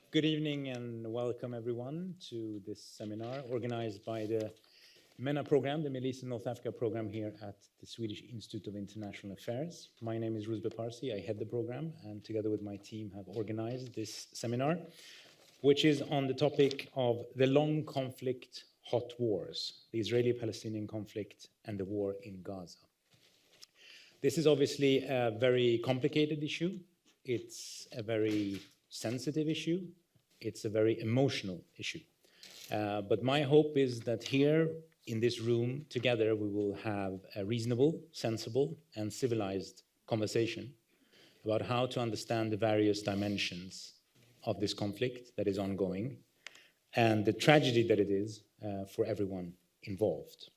Good evening and welcome everyone to this seminar organized by the MENA program, the Middle East and North Africa program here at the Swedish Institute of International Affairs. My name is Ruzbe Parsi, I head the program and together with my team have organized this seminar, which is on the topic of the long conflict hot wars, the Israeli-Palestinian conflict and the war in Gaza. This is obviously a very complicated issue. It's a very sensitive issue. It's a very emotional issue. But my hope is that here in this room together we will have a reasonable, sensible, and civilized conversation about how to understand the various dimensions of this conflict that is ongoing and the tragedy that it is for everyone involved.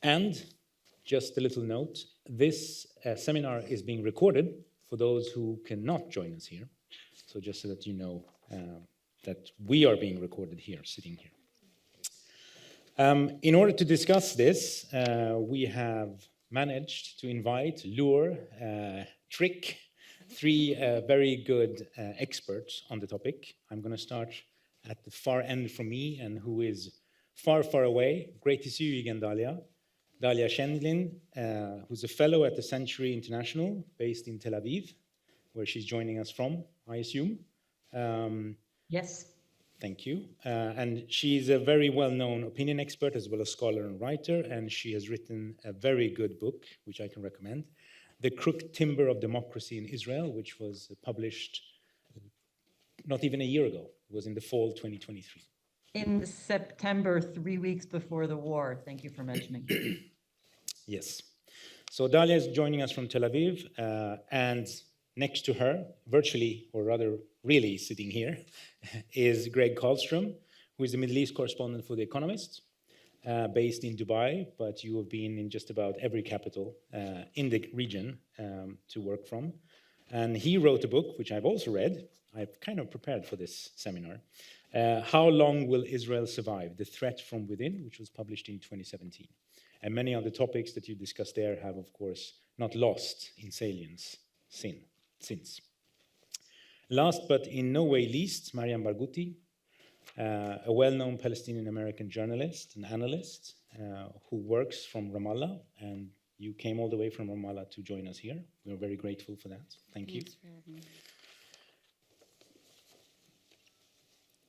And just a little note, this seminar is being recorded for those who cannot join us here. So just so that you know that we are being recorded here, sitting here. In order to discuss this, we have managed to lure, trick three very good experts on the topic. I'm going to start at the far end from me and who is far, far away. Great to see you again, Dahlia. Dahlia Scheindlin, who's a fellow at the Century International, based in Tel Aviv, where she's joining us from, I assume. Yes. Thank you. And she's a very well-known opinion expert as well as scholar and writer, and she has written a very good book, which I can recommend, The Crooked Timber of Democracy in Israel, which was published not even a year ago. It was in the fall 2023. In September, 3 weeks before the war. Thank you for mentioning. Yes. So Dahlia is joining us from Tel Aviv, and next to her, virtually, or rather really sitting here, is Gregg Carlstrom, who is the Middle East correspondent for The Economist, based in Dubai, but you have been in just about every capital in the region to work from. And he wrote a book, which I've also read. I've kind of prepared for this seminar. How Long Will Israel Survive? The Threat from Within, which was published in 2017. And many of the topics that you discussed there have, of course, not lost in salience since. Last but in no way least, Mariam Barghouti, a well-known Palestinian-American journalist and analyst who works from Ramallah, and you came all the way from Ramallah to join us here. We're very grateful for that. Thank you. Thanks for having me.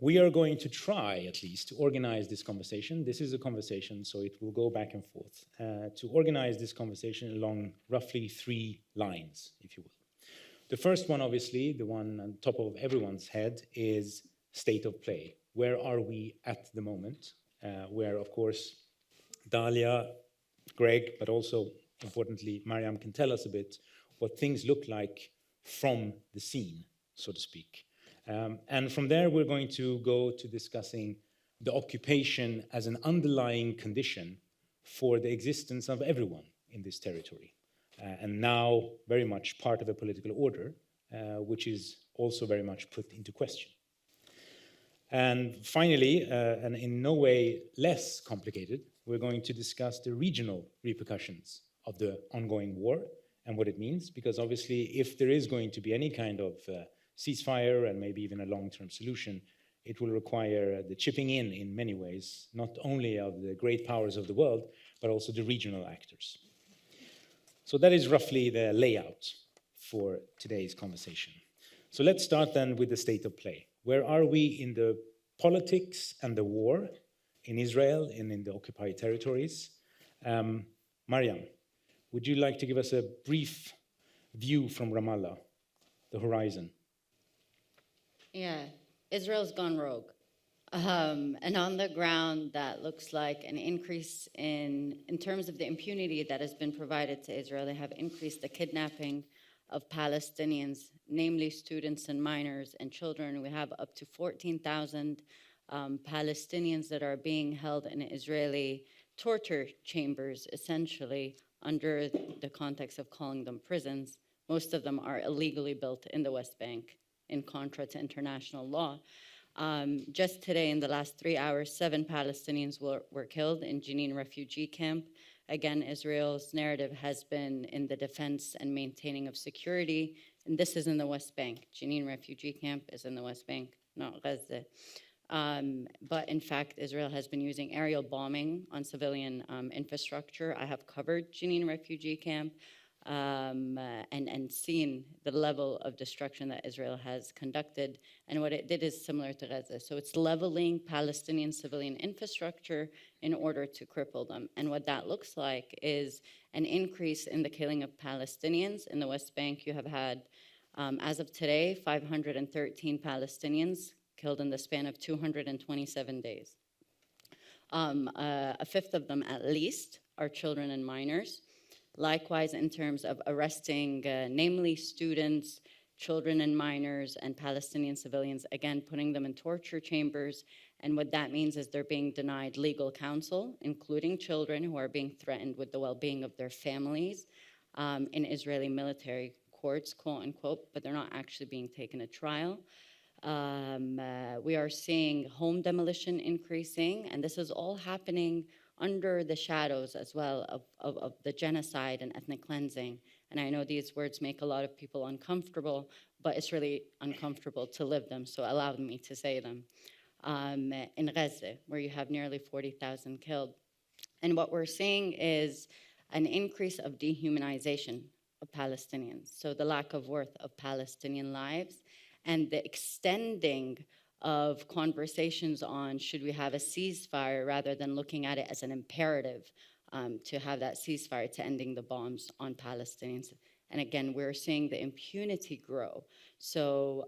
We are going to try, at least, to organize this conversation. This is a conversation, so it will go back and forth. To organize this conversation along roughly 3 lines, if you will. The first one, obviously, the one on top of everyone's head, is state of play. Where are we at the moment? Where, of course, Dahlia, Gregg, but also, importantly, Mariam can tell us a bit what things look like from the scene, so to speak. And from there, we're going to go to discussing the occupation as an underlying condition for the existence of everyone in this territory. And now very much part of a political order, which is also very much put into question. And finally, and in no way less complicated, we're going to discuss the regional repercussions of the ongoing war and what it means, because obviously if there is going to be any kind of ceasefire and maybe even a long-term solution, it will require the chipping in many ways, not only of the great powers of the world, but also the regional actors. So that is roughly the layout for today's conversation. So let's start then with the state of play. Where are we in the politics and the war in Israel and in the occupied territories? Mariam, would you like to give us a brief view from Ramallah, the horizon? Yeah, Israel's gone rogue. And on the ground, that looks like an increase in terms of the impunity that has been provided to Israel. They have increased the kidnapping of Palestinians, namely students and minors and children. We have up to 14,000 Palestinians that are being held in Israeli torture chambers, essentially, under the context of calling them prisons. Most of them are illegally built in the West Bank, in contra to international law. Just today, in the last 3 hours, 7 Palestinians were killed in Jenin refugee camp. Again, Israel's narrative has been in the defense and maintaining of security, and this is in the West Bank. Jenin refugee camp is in the West Bank. not Gaza. But in fact, Israel has been using aerial bombing on civilian infrastructure. I have covered Jenin refugee camp and seen the level of destruction that Israel has conducted. And what it did is similar to Gaza. So it's leveling Palestinian civilian infrastructure in order to cripple them. And what that looks like is an increase in the killing of Palestinians. In the West Bank, you have had, as of today, 513 Palestinians killed in the span of 227 days. A fifth of them, at least, are children and minors. Likewise, in terms of arresting, namely students, children and minors, and Palestinian civilians, again, putting them in torture chambers. And what that means is they're being denied legal counsel, including children who are being threatened with the well-being of their families in Israeli military courts, quote unquote, but they're not actually being taken to trial. We are seeing home demolition increasing, and this is all happening under the shadows as well of the genocide and ethnic cleansing. And I know these words make a lot of people uncomfortable, but it's really uncomfortable to live them, so allow me to say them. In Gaza, where you have nearly 40,000 killed. And what we're seeing is an increase of dehumanization of Palestinians, so the lack of worth of Palestinian lives, and the extending of conversations on should we have a ceasefire rather than looking at it as an imperative to have that ceasefire to ending the bombs on Palestinians. And again, we're seeing the impunity grow. So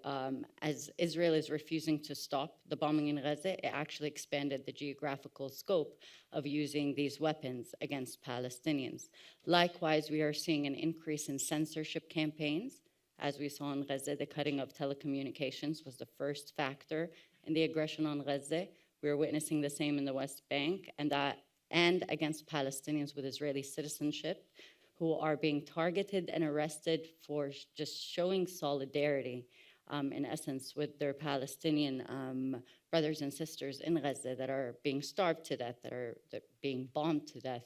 as Israel is refusing to stop the bombing in Gaza, it actually expanded the geographical scope of using these weapons against Palestinians. Likewise, we are seeing an increase in censorship campaigns. As we saw in Gaza, the cutting of telecommunications was the first factor in the aggression on Gaza. We're witnessing the same in the West Bank, and against Palestinians with Israeli citizenship who are being targeted and arrested for just showing solidarity, in essence, with their Palestinian brothers and sisters in Gaza that are being starved to death, that are being bombed to death.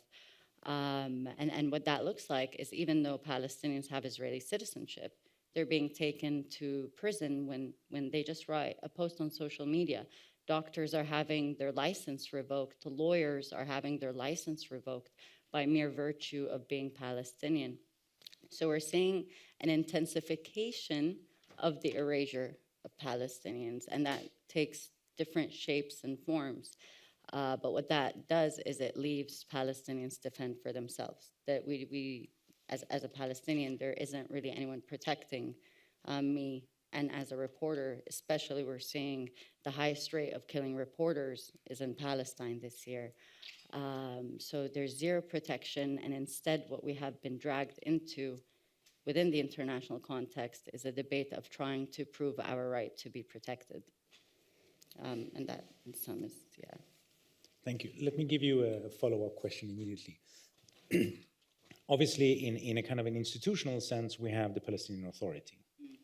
And what that looks like is even though Palestinians have Israeli citizenship, they're being taken to prison when they just write a post on social media. Doctors are having their license revoked. Lawyers are having their license revoked by mere virtue of being Palestinian. So we're seeing an intensification of the erasure of Palestinians, and that takes different shapes and forms. But what that does is it leaves Palestinians to fend for themselves. That as a Palestinian, there isn't really anyone protecting me. And as a reporter, especially, we're seeing the highest rate of killing reporters is in Palestine this year. So there's zero protection, and instead what we have been dragged into within the international context is a debate of trying to prove our right to be protected. And that in sum is, yeah. Thank you. Let me give you a follow-up question immediately. Obviously, in a kind of an institutional sense, we have the Palestinian Authority,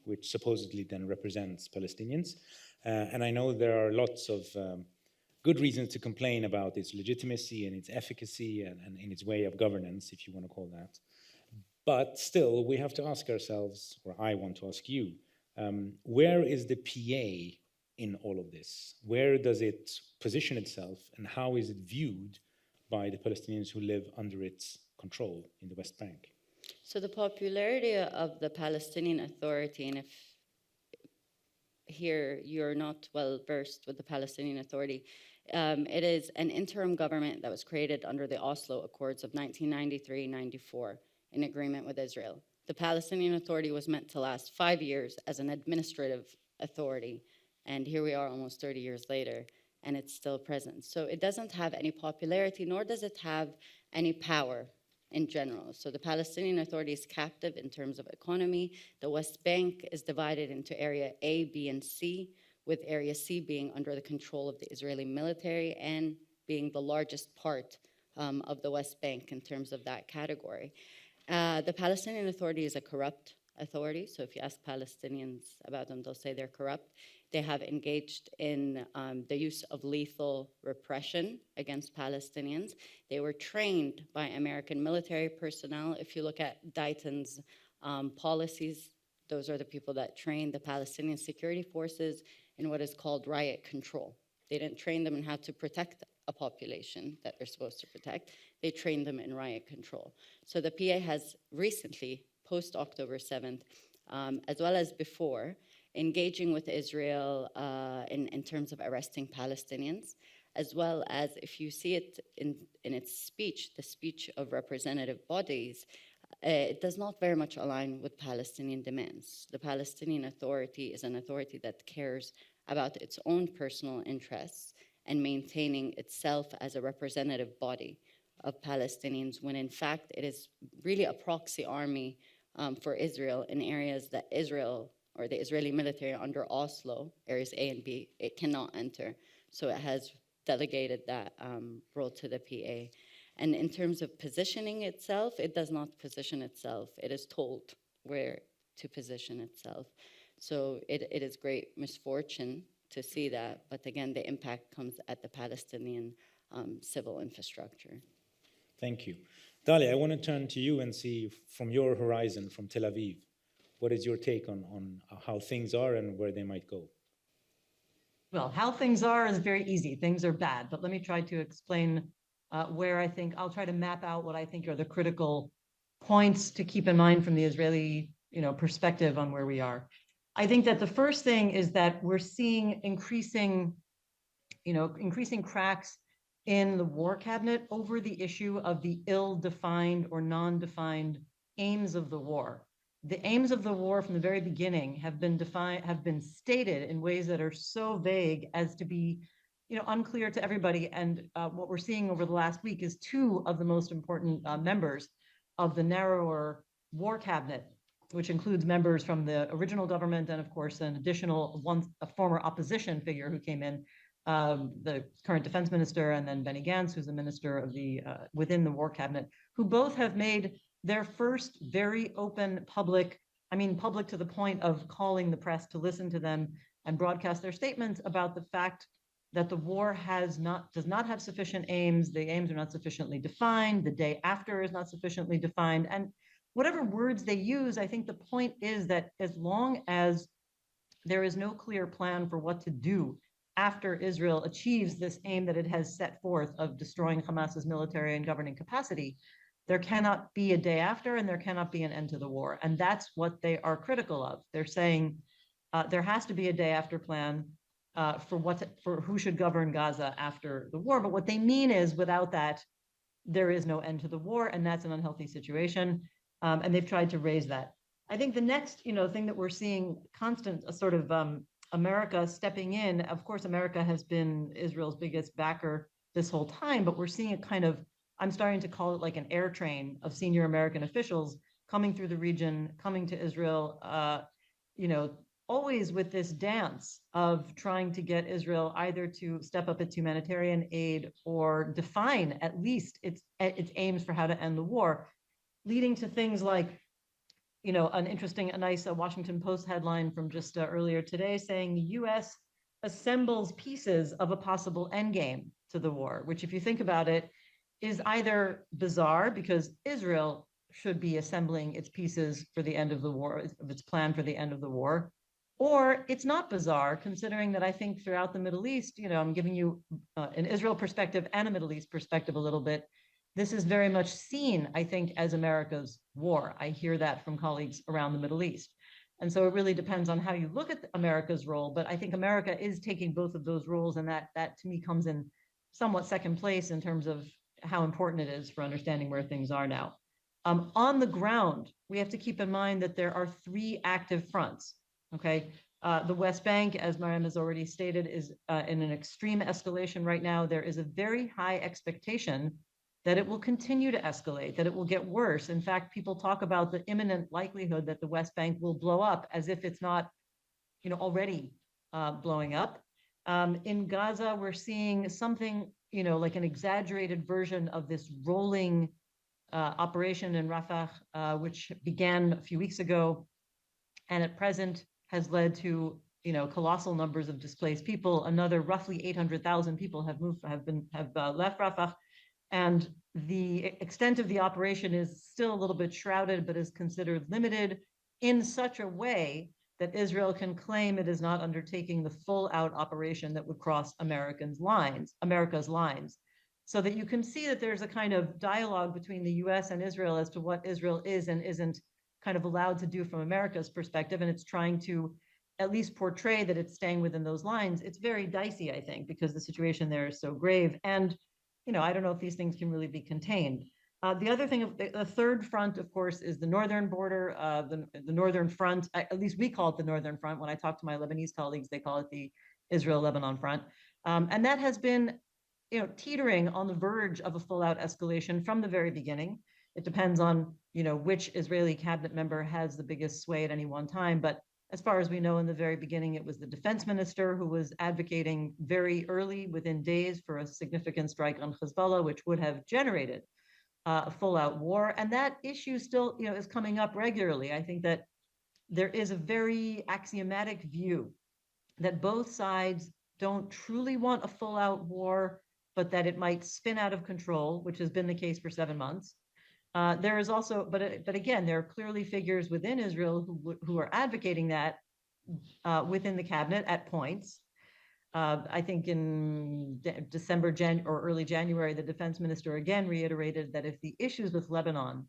which supposedly then represents Palestinians. And I know there are lots of good reasons to complain about its legitimacy and its efficacy and in its way of governance, if you want to call that. But still, we have to ask ourselves, or I want to ask you, where is the PA in all of this? Where does it position itself, and how is it viewed by the Palestinians who live under its control in the West Bank? So the popularity of the Palestinian Authority, and if here you're not well versed with the Palestinian Authority, it is an interim government that was created under the Oslo Accords of 1993-94 in agreement with Israel. The Palestinian Authority was meant to last 5 years as an administrative authority, and here we are almost 30 years later, and it's still present. So it doesn't have any popularity, nor does it have any power in general. So the Palestinian Authority is captive in terms of economy. The West Bank is divided into Area A, B, and C, with Area C being under the control of the Israeli military and being the largest part of the West Bank in terms of that category. The Palestinian Authority is a corrupt authority, so if you ask Palestinians about them, they'll say they're corrupt. They have engaged in the use of lethal repression against Palestinians. They were trained by American military personnel. If you look at Dayton's policies Those are the people that train the Palestinian security forces in what is called riot control. They didn't train them in how to protect a population that they're supposed to protect. They trained them in riot control. So the PA has recently, post-October 7th, as well as before, engaging with Israel in terms of arresting Palestinians, as well as, if you see it in its speech, the speech of representative bodies, it does not very much align with Palestinian demands. The Palestinian Authority is an authority that cares about its own personal interests and maintaining itself as a representative body of Palestinians, when in fact it is really a proxy army for Israel in areas that Israel or the Israeli military under Oslo, areas A and B, it cannot enter. So it has delegated that role to the PA. And in terms of positioning itself, it does not position itself. It is told where to position itself. So it is great misfortune to see that. But again, the impact comes at the Palestinian civil infrastructure. Thank you. Dahlia, I want to turn to you and see from your horizon, from Tel Aviv, what is your take on how things are and where they might go? Well, how things are is very easy. Things are bad, but let me try to explain where I think I'll try to map out what I think are the critical points to keep in mind from the Israeli, perspective on where we are. I think that the first thing is that we're seeing increasing cracks in the war cabinet over the issue of the ill-defined or non-defined aims of the war. The aims of the war from the very beginning have been stated in ways that are so vague as to be unclear to everybody. And what we're seeing over the last week is two of the most important members of the narrower war cabinet, which includes members from the original government and, of course, an additional a former opposition figure who came in, the current defense minister, and then Benny Gantz, who's the minister of the within the war cabinet, who both have made their first very open public to the point of calling the press to listen to them and broadcast their statements about the fact that the war does not have sufficient aims. The aims are not sufficiently defined. The day after is not sufficiently defined. And whatever words they use, I think the point is that as long as there is no clear plan for what to do after Israel achieves this aim that it has set forth of destroying Hamas's military and governing capacity, there cannot be a day after and there cannot be an end to the war. And that's what they are critical of. They're saying there has to be a day after plan for who should govern Gaza after the war. But what they mean is, without that, there is no end to the war, and that's an unhealthy situation. And they've tried to raise that. I think the next, thing that we're seeing a sort of America stepping in. Of course, America has been Israel's biggest backer this whole time, but we're seeing a kind of, I'm starting to call it like an air train of senior American officials coming through the region, coming to Israel, always with this dance of trying to get Israel either to step up its humanitarian aid or define at least its aims for how to end the war, leading to things like, a nice Washington Post headline from just earlier today saying the U.S. assembles pieces of a possible endgame to the war, which, if you think about it, is either bizarre because Israel should be assembling its pieces for the end of the war, of its plan for the end of the war, or it's not bizarre, considering that I think throughout the Middle East, I'm giving you an Israel perspective and a Middle East perspective a little bit. This is very much seen, I think, as America's war. I hear that from colleagues around the Middle East. And so it really depends on how you look at America's role. But I think America is taking both of those roles, and that to me comes in somewhat second place in terms of how important it is for understanding where things are now. On the ground, we have to keep in mind that there are three active fronts. Okay, the West Bank, as Mariam has already stated, is in an extreme escalation right now. There is a very high expectation that it will continue to escalate, that it will get worse. In fact, people talk about the imminent likelihood that the West Bank will blow up, as if it's not, already blowing up. In Gaza, we're seeing something, like an exaggerated version of this rolling operation in Rafah, which began a few weeks ago, and at present has led to colossal numbers of displaced people. Another roughly 800,000 people have left Rafah, and the extent of the operation is still a little bit shrouded, but is considered limited. in such a way that Israel can claim it is not undertaking the full-out operation that would cross America's lines. So that you can see that there's a kind of dialogue between the US and Israel as to what Israel is and isn't kind of allowed to do from America's perspective, and it's trying to at least portray that it's staying within those lines. It's very dicey, I think, because the situation there is so grave. And, I don't know if these things can really be contained. The other thing, the third front, of course, is the northern border, the northern front. At least we call it the northern front. When I talk to my Lebanese colleagues, they call it the Israel-Lebanon front. And that has been, teetering on the verge of a full-out escalation from the very beginning. It depends on, which Israeli cabinet member has the biggest sway at any one time. But as far as we know, in the very beginning, it was the defense minister who was advocating very early, within days, for a significant strike on Hezbollah, which would have generated a full-out war. And that issue still, is coming up regularly. I think that there is a very axiomatic view that both sides don't truly want a full-out war, but that it might spin out of control, which has been the case for 7 months. There is also, but again, there are clearly figures within Israel who are advocating that within the cabinet at points. I think in December or early January, the defense minister again reiterated that if the issues with Lebanon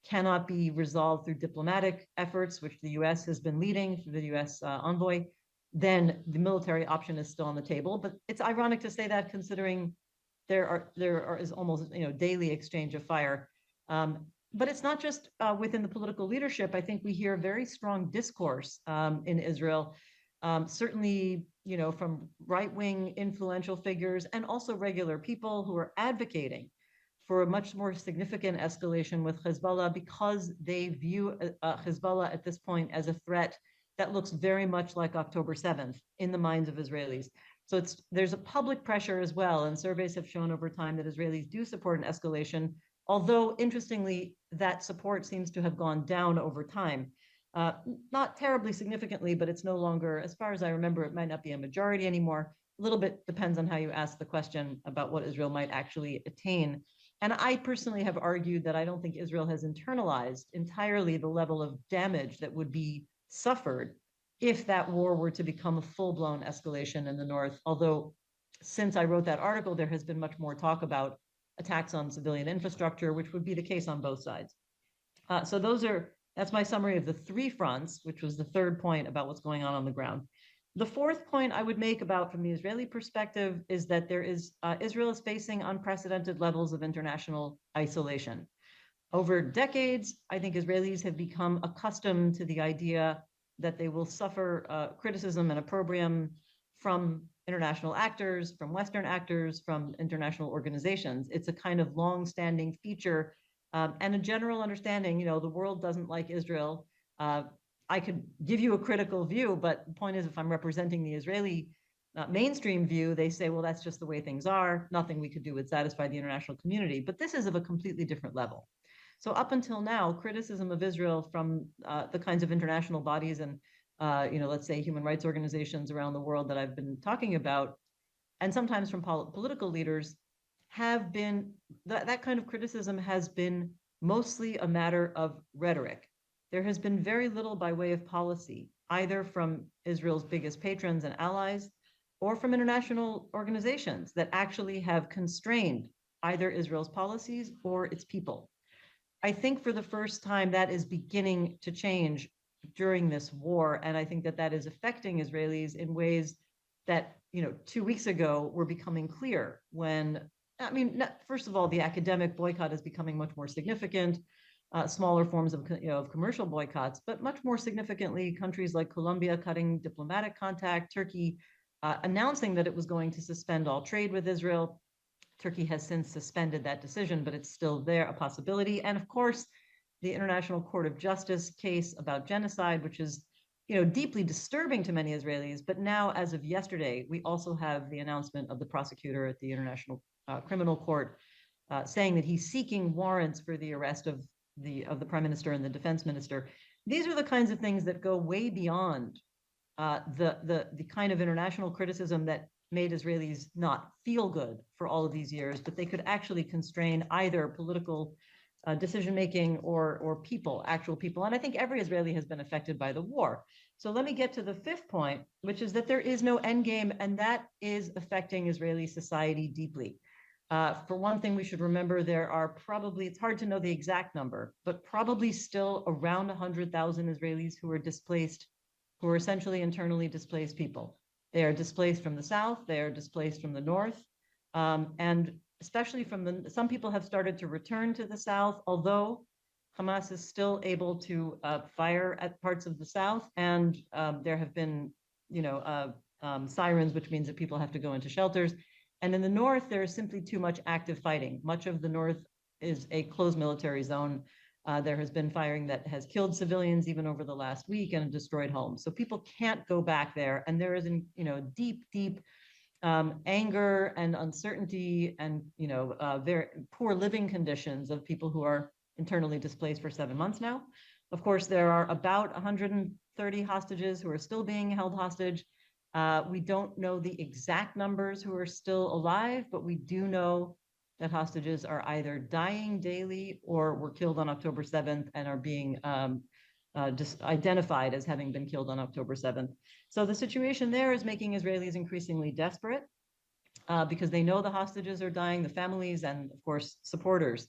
cannot be resolved through diplomatic efforts, which the US has been leading through the US envoy, then the military option is still on the table. But it's ironic to say that, considering there is almost daily exchange of fire. But it's not just within the political leadership. I think we hear very strong discourse in Israel, certainly from right-wing influential figures and also regular people who are advocating for a much more significant escalation with Hezbollah, because they view Hezbollah at this point as a threat that looks very much like October 7th in the minds of Israelis. So there's a public pressure as well, and surveys have shown over time that Israelis do support an escalation, although interestingly, that support seems to have gone down over time. Not terribly significantly, but it's no longer, as far as I remember, it might not be a majority anymore. A little bit depends on how you ask the question about what Israel might actually attain. And I personally have argued that I don't think Israel has internalized entirely the level of damage that would be suffered if that war were to become a full-blown escalation in the north. Although, since I wrote that article, there has been much more talk about attacks on civilian infrastructure, which would be the case on both sides. So that's my summary of the three fronts, which was the third point about what's going on the ground. The fourth point I would make about from the Israeli perspective is that Israel is facing unprecedented levels of international isolation. Over decades, I think Israelis have become accustomed to the idea that they will suffer criticism and opprobrium from international actors, from Western actors, from international organizations. It's a kind of long-standing feature and a general understanding, the world doesn't like Israel. I could give you a critical view, but the point is, if I'm representing the Israeli mainstream view, they say, well, that's just the way things are. Nothing we could do would satisfy the international community. But this is of a completely different level. So up until now, criticism of Israel from the kinds of international bodies and, let's say, human rights organizations around the world that I've been talking about, and sometimes from political leaders, have been, that kind of criticism has been mostly a matter of rhetoric. There has been very little by way of policy, either from Israel's biggest patrons and allies, or from international organizations that actually have constrained either Israel's policies or its people. I think for the first time that is beginning to change during this war, and I think that is affecting Israelis in ways that 2 weeks ago were becoming clear. First of all, the academic boycott is becoming much more significant. Smaller forms of commercial boycotts, but much more significantly, countries like Colombia cutting diplomatic contact, Turkey announcing that it was going to suspend all trade with Israel. Turkey has since suspended that decision, but it's still there, a possibility. And of course, the International Court of Justice case about genocide, which is deeply disturbing to many Israelis. But now, as of yesterday, we also have the announcement of the prosecutor at the International Criminal Court saying that he's seeking warrants for the arrest of the prime minister and the defense minister. These are the kinds of things that go way beyond the kind of international criticism that made Israelis not feel good for all of these years, but they could actually constrain either political decision-making or people, actual people. And I think every Israeli has been affected by the war. So let me get to the fifth point, which is that there is no end game, and that is affecting Israeli society deeply. For one thing, we should remember there are probably, it's hard to know the exact number, but probably still around 100,000 Israelis who are displaced, who are essentially internally displaced people. They are displaced from the south, they are displaced from the north, and especially from some people have started to return to the south, although Hamas is still able to fire at parts of the south, and there have been, sirens, which means that people have to go into shelters. And in the north, there is simply too much active fighting. Much of the north is a closed military zone. There has been firing that has killed civilians even over the last week and destroyed homes. So people can't go back there, and there is, deep, deep anger and uncertainty and very poor living conditions of people who are internally displaced for 7 months now. Of course, there are about 130 hostages who are still being held hostage. We don't know the exact numbers who are still alive, but we do know that hostages are either dying daily or were killed on October 7th and are being just identified as having been killed on October 7th. So the situation there is making Israelis increasingly desperate because they know the hostages are dying, the families, and of course, supporters.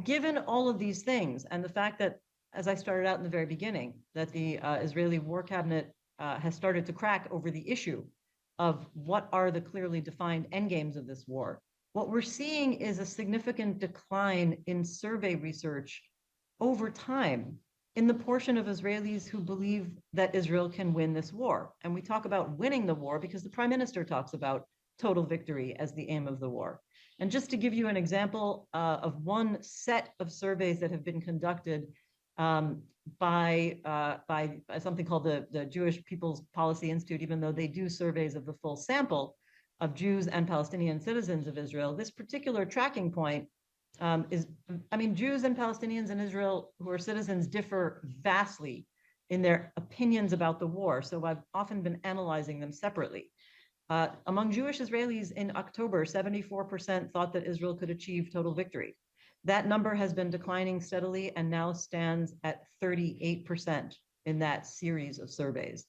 Given all of these things and the fact that, as I started out in the very beginning, that the Israeli war cabinet has started to crack over the issue of what are the clearly defined endgames of this war, what we're seeing is a significant decline in survey research over time in the portion of Israelis who believe that Israel can win this war. And we talk about winning the war because the prime minister talks about total victory as the aim of the war. And just to give you an example of one set of surveys that have been conducted by something called the Jewish People's Policy Institute, even though they do surveys of the full sample of Jews and Palestinian citizens of Israel, this particular tracking point Jews and Palestinians in Israel who are citizens differ vastly in their opinions about the war. So I've often been analyzing them separately. Among Jewish Israelis in October, 74% thought that Israel could achieve total victory. That number has been declining steadily and now stands at 38% in that series of surveys.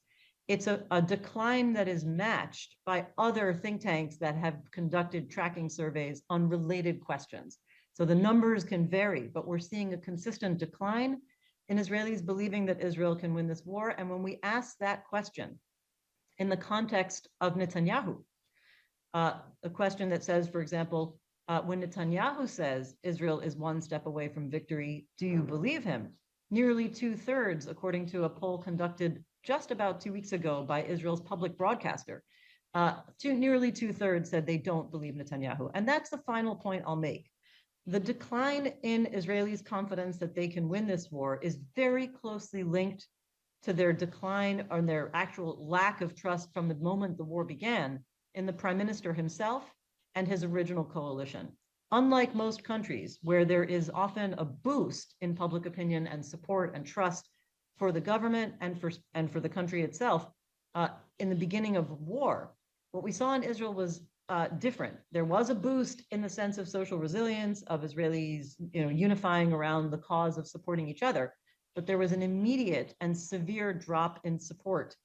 It's a decline that is matched by other think tanks that have conducted tracking surveys on related questions. So the numbers can vary, but we're seeing a consistent decline in Israelis believing that Israel can win this war. And when we ask that question in the context of Netanyahu, a question that says, for example, when Netanyahu says Israel is one step away from victory, do you believe him? Nearly 2/3, according to a poll conducted just about 2 weeks ago by Israel's public broadcaster, nearly 2/3 said they don't believe Netanyahu. And that's the final point I'll make. The decline in Israelis' confidence that they can win this war is very closely linked to their decline or their actual lack of trust from the moment the war began in the prime minister himself and his original coalition. Unlike most countries where there is often a boost in public opinion and support and trust for the government and for the country itself in the beginning of war, what we saw in Israel was different. There was a boost in the sense of social resilience, of Israelis, unifying around the cause of supporting each other, but there was an immediate and severe drop in support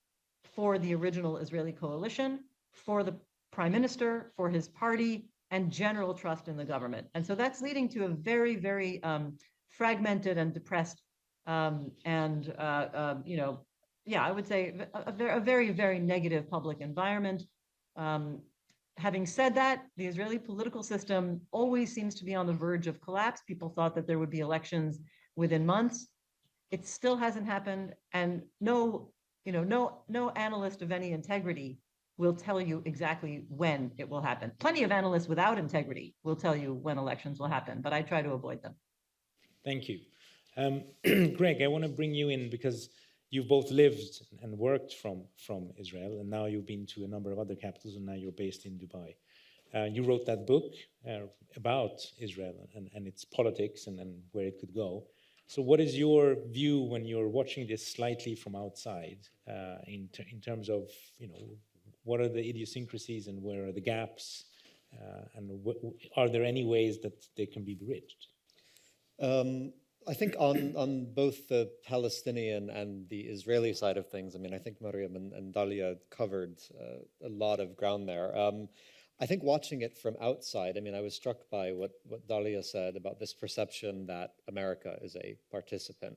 for the original Israeli coalition, for the prime minister, for his party, and general trust in the government. And so that's leading to a very, very fragmented and depressed, I would say a very, very negative public environment. Having said that, the Israeli political system always seems to be on the verge of collapse. People thought that there would be elections within months. It still hasn't happened, and no analyst of any integrity will tell you exactly when it will happen. Plenty of analysts without integrity will tell you when elections will happen, but I try to avoid them. Thank you. Gregg, I want to bring you in because you've both lived and worked from Israel, and now you've been to a number of other capitals, and now you're based in Dubai. You wrote that book about Israel and its politics and where it could go. So what is your view when you're watching this slightly from outside in terms of, what are the idiosyncrasies and where are the gaps? And are there any ways that they can be bridged? I think on both the Palestinian and the Israeli side of things, I mean, I think Mariam and Dahlia covered a lot of ground there. I think watching it from outside, I mean, I was struck by what Dahlia said about this perception that America is a participant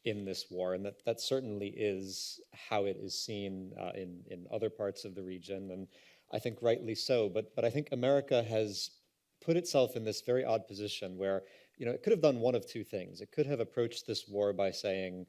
in this war, and that certainly is how it is seen in other parts of the region, and I think rightly so. But I think America has put itself in this very odd position where, you know, it could have done one of two things. It could have approached this war by saying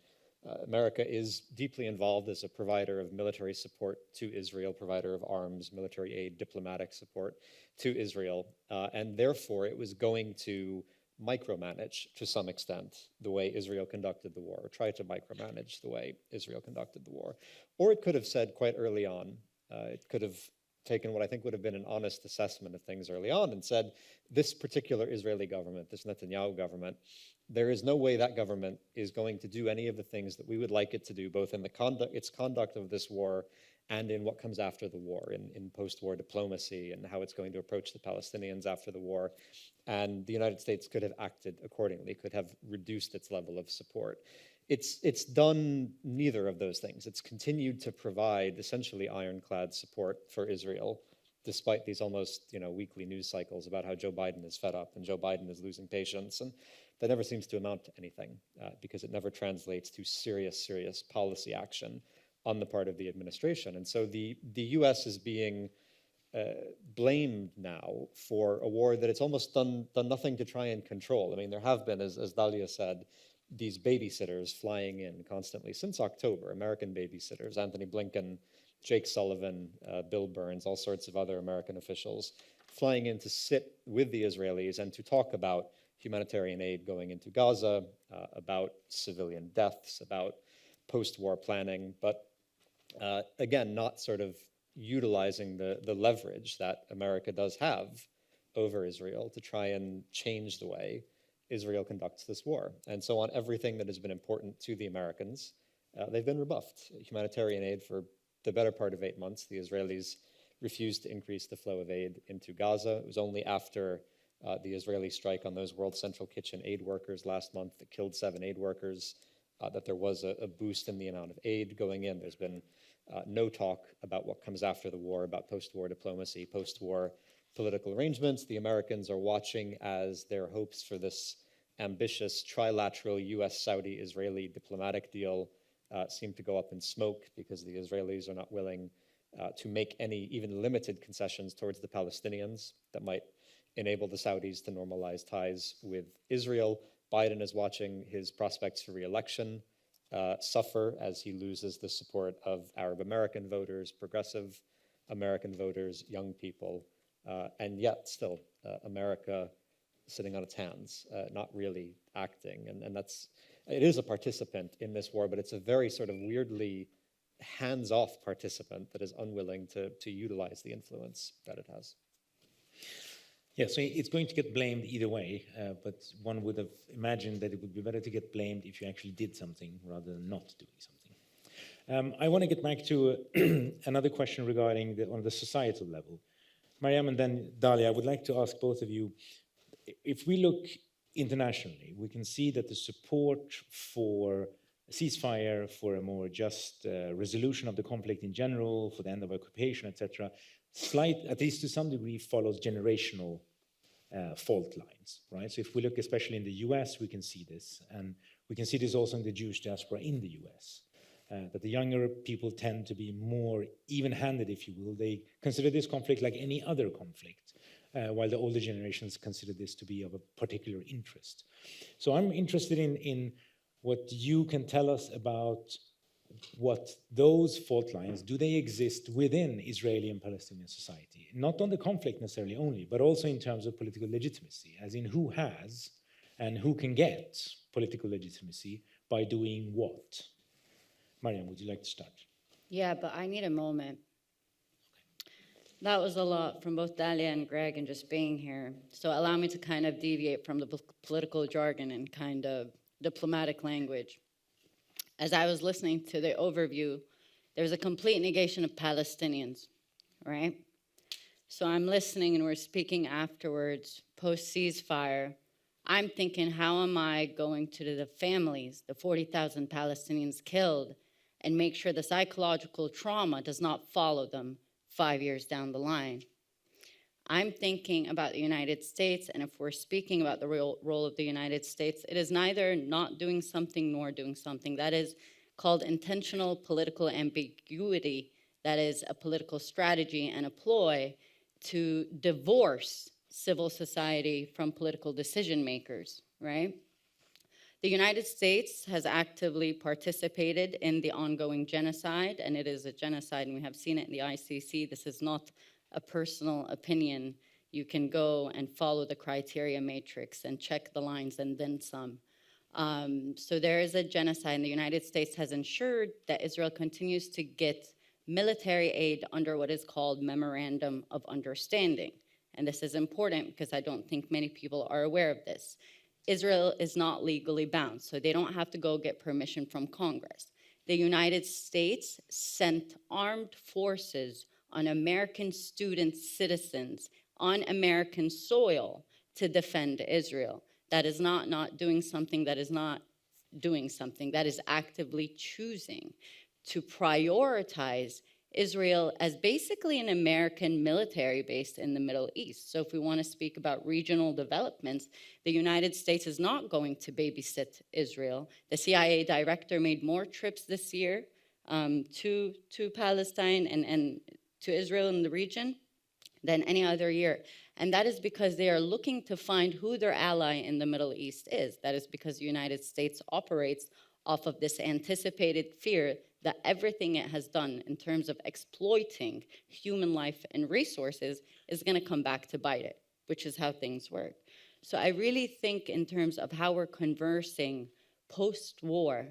America is deeply involved as a provider of military support to Israel, provider of arms, military aid, diplomatic support to Israel, and therefore it was going to micromanage to some extent the way Israel conducted the war, or try to micromanage the way Israel conducted the war. Or it could have said quite early on, it could have taken what I think would have been an honest assessment of things early on and said, this particular Israeli government, this Netanyahu government, there is no way that government is going to do any of the things that we would like it to do, both in the its conduct of this war and in what comes after the war, in post-war diplomacy and how it's going to approach the Palestinians after the war. And the United States could have acted accordingly, could have reduced its level of support. It's done neither of those things. It's continued to provide essentially ironclad support for Israel, despite these almost, you know, weekly news cycles about how Joe Biden is fed up and Joe Biden is losing patience. And that never seems to amount to anything because it never translates to serious policy action on the part of the administration. And so the US is being blamed now for a war that it's almost done nothing to try and control. I mean, there have been, as Dahlia said, these babysitters flying in constantly since October, American babysitters, Anthony Blinken, Jake Sullivan, Bill Burns, all sorts of other American officials flying in to sit with the Israelis and to talk about humanitarian aid going into Gaza, about civilian deaths, about post-war planning, but again, not sort of utilizing the leverage that America does have over Israel to try and change the way Israel conducts this war. And so on everything that has been important to the Americans, they've been rebuffed. Humanitarian aid for the better part of 8 months, the Israelis refused to increase the flow of aid into Gaza. It was only after the Israeli strike on those World Central Kitchen aid workers last month that killed 7 aid workers that there was a boost in the amount of aid going in. There's been no talk about what comes after the war, about post-war diplomacy, post-war political arrangements. The Americans are watching as their hopes for this ambitious trilateral US, Saudi, Israeli diplomatic deal seem to go up in smoke because the Israelis are not willing to make any even limited concessions towards the Palestinians that might enable the Saudis to normalize ties with Israel. Biden is watching his prospects for re-election suffer as he loses the support of Arab American voters, progressive American voters, young people, and yet still America sitting on its hands, not really acting. And it is a participant in this war, but it's a very sort of weirdly hands-off participant that is unwilling to utilize the influence that it has. Yeah, so it's going to get blamed either way, but one would have imagined that it would be better to get blamed if you actually did something rather than not doing something. I want to get back to another question regarding on the societal level. Mariam and then Dahlia, I would like to ask both of you, if we look internationally, we can see that the support for a ceasefire, for a more just resolution of the conflict in general, for the end of occupation, etc., at least to some degree, follows generational fault lines, right? So if we look especially in the US, we can see this. And we can see this also in the Jewish diaspora in the US, that the younger people tend to be more even-handed, if you will. They consider this conflict like any other conflict, while the older generations consider this to be of a particular interest. So I'm interested in what you can tell us about what those fault lines, do they exist within Israeli and Palestinian society? Not on the conflict necessarily only, but also in terms of political legitimacy, as in who has and who can get political legitimacy by doing what? Mariam, would you like to start? Yeah, but I need a moment. That was a lot from both Dahlia and Gregg and just being here. So allow me to kind of deviate from the political jargon and kind of diplomatic language. As I was listening to the overview, there's a complete negation of Palestinians, right? So I'm listening and we're speaking afterwards, post-ceasefire, I'm thinking, how am I going to the families, the 40,000 Palestinians killed, and make sure the psychological trauma does not follow them 5 years down the line? I'm thinking about the United States, and if we're speaking about the role of the United States, it is neither not doing something nor doing something. That is called intentional political ambiguity. That is a political strategy and a ploy to divorce civil society from political decision makers, right? The United States has actively participated in the ongoing genocide, and it is a genocide, and we have seen it in the ICC. This is not a personal opinion. You can go and follow the criteria matrix and check the lines and then some. So there is a genocide, and the United States has ensured that Israel continues to get military aid under what is called Memorandum of Understanding. And this is important because I don't think many people are aware of this. Israel is not legally bound, so they don't have to go get permission from Congress. The United States sent armed forces on American student citizens on American soil to defend Israel. That is not doing something, that is not doing something, that is actively choosing to prioritize Israel as basically an American military base in the Middle East. So if we want to speak about regional developments, the United States is not going to babysit Israel. The CIA director made more trips this year to Palestine and to Israel in the region than any other year. And that is because they are looking to find who their ally in the Middle East is. That is because the United States operates off of this anticipated fear that everything it has done in terms of exploiting human life and resources is going to come back to bite it, which is how things work. So I really think in terms of how we're conversing post-war,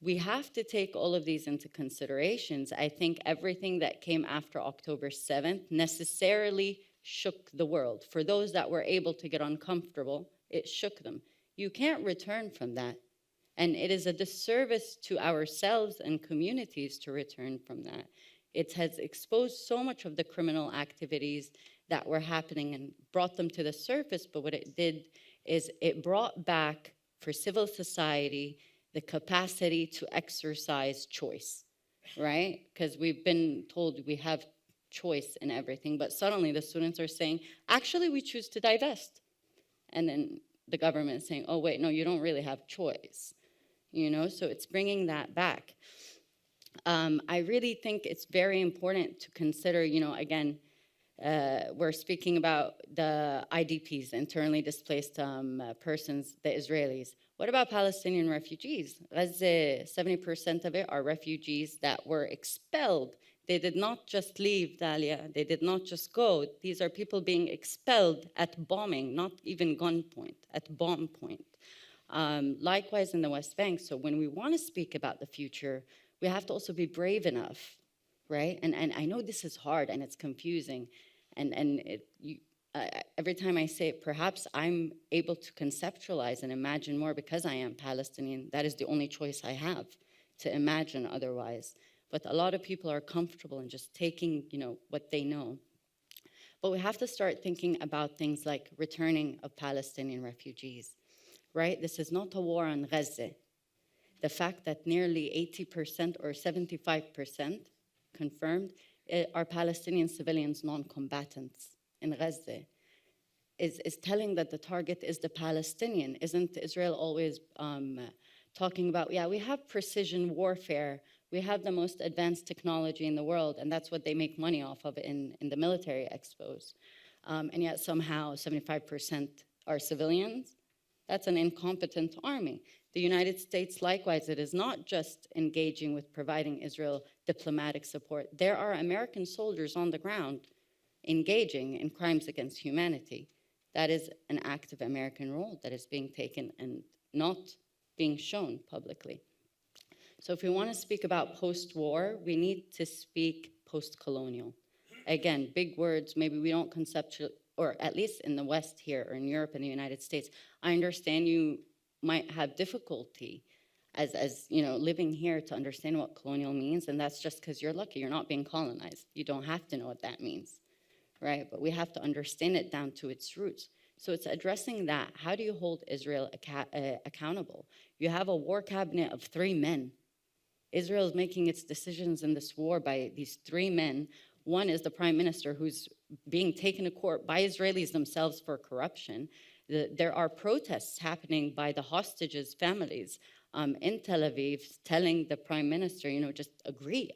we have to take all of these into considerations. I think everything that came after October 7th necessarily shook the world. For those that were able to get uncomfortable, it shook them. You can't return from that. And it is a disservice to ourselves and communities to return from that. It has exposed so much of the criminal activities that were happening and brought them to the surface, but what it did is it brought back for civil society the capacity to exercise choice, right? Because we've been told we have choice in everything, but suddenly the students are saying, actually, we choose to divest. And then the government is saying, oh, wait, no, you don't really have choice. You know, so it's bringing that back. I really think it's very important to consider, you know, again, we're speaking about the IDPs, internally displaced persons, the Israelis. What about Palestinian refugees? Gaza, 70% of it are refugees that were expelled. They did not just leave, Dahlia. They did not just go. These are people being expelled at bombing, not even gunpoint, at bomb point. Likewise in the West Bank. So when we want to speak about the future, we have to also be brave enough, right? And I know this is hard and it's confusing. And every time I say it, perhaps I'm able to conceptualize and imagine more because I am Palestinian. That is the only choice I have, to imagine otherwise. But a lot of people are comfortable in just taking, you know, what they know. But we have to start thinking about things like returning of Palestinian refugees. Right? This is not a war on Gaza. The fact that nearly 80% or 75% confirmed are Palestinian civilians, non-combatants in Gaza is telling that the target is the Palestinian. Isn't Israel always talking about, yeah, we have precision warfare, we have the most advanced technology in the world, and that's what they make money off of in the military expos. And yet somehow 75% are civilians. That's an incompetent army. The United States, likewise, it is not just engaging with providing Israel diplomatic support. There are American soldiers on the ground engaging in crimes against humanity. That is an active American role that is being taken and not being shown publicly. So if we want to speak about post-war, we need to speak post-colonial. Again, big words, maybe we don't conceptualize, or at least in the West here, or in Europe and the United States. I understand you might have difficulty as you know, living here to understand what colonial means, and that's just because you're lucky, you're not being colonized. You don't have to know what that means, right? But we have to understand it down to its roots. So it's addressing that. How do you hold Israel accountable? You have a war cabinet of 3 men. Israel is making its decisions in this war by these 3 men. One is the prime minister, who's being taken to court by Israelis themselves for corruption. There are protests happening by the hostages' families in Tel Aviv, telling the prime minister, just agree,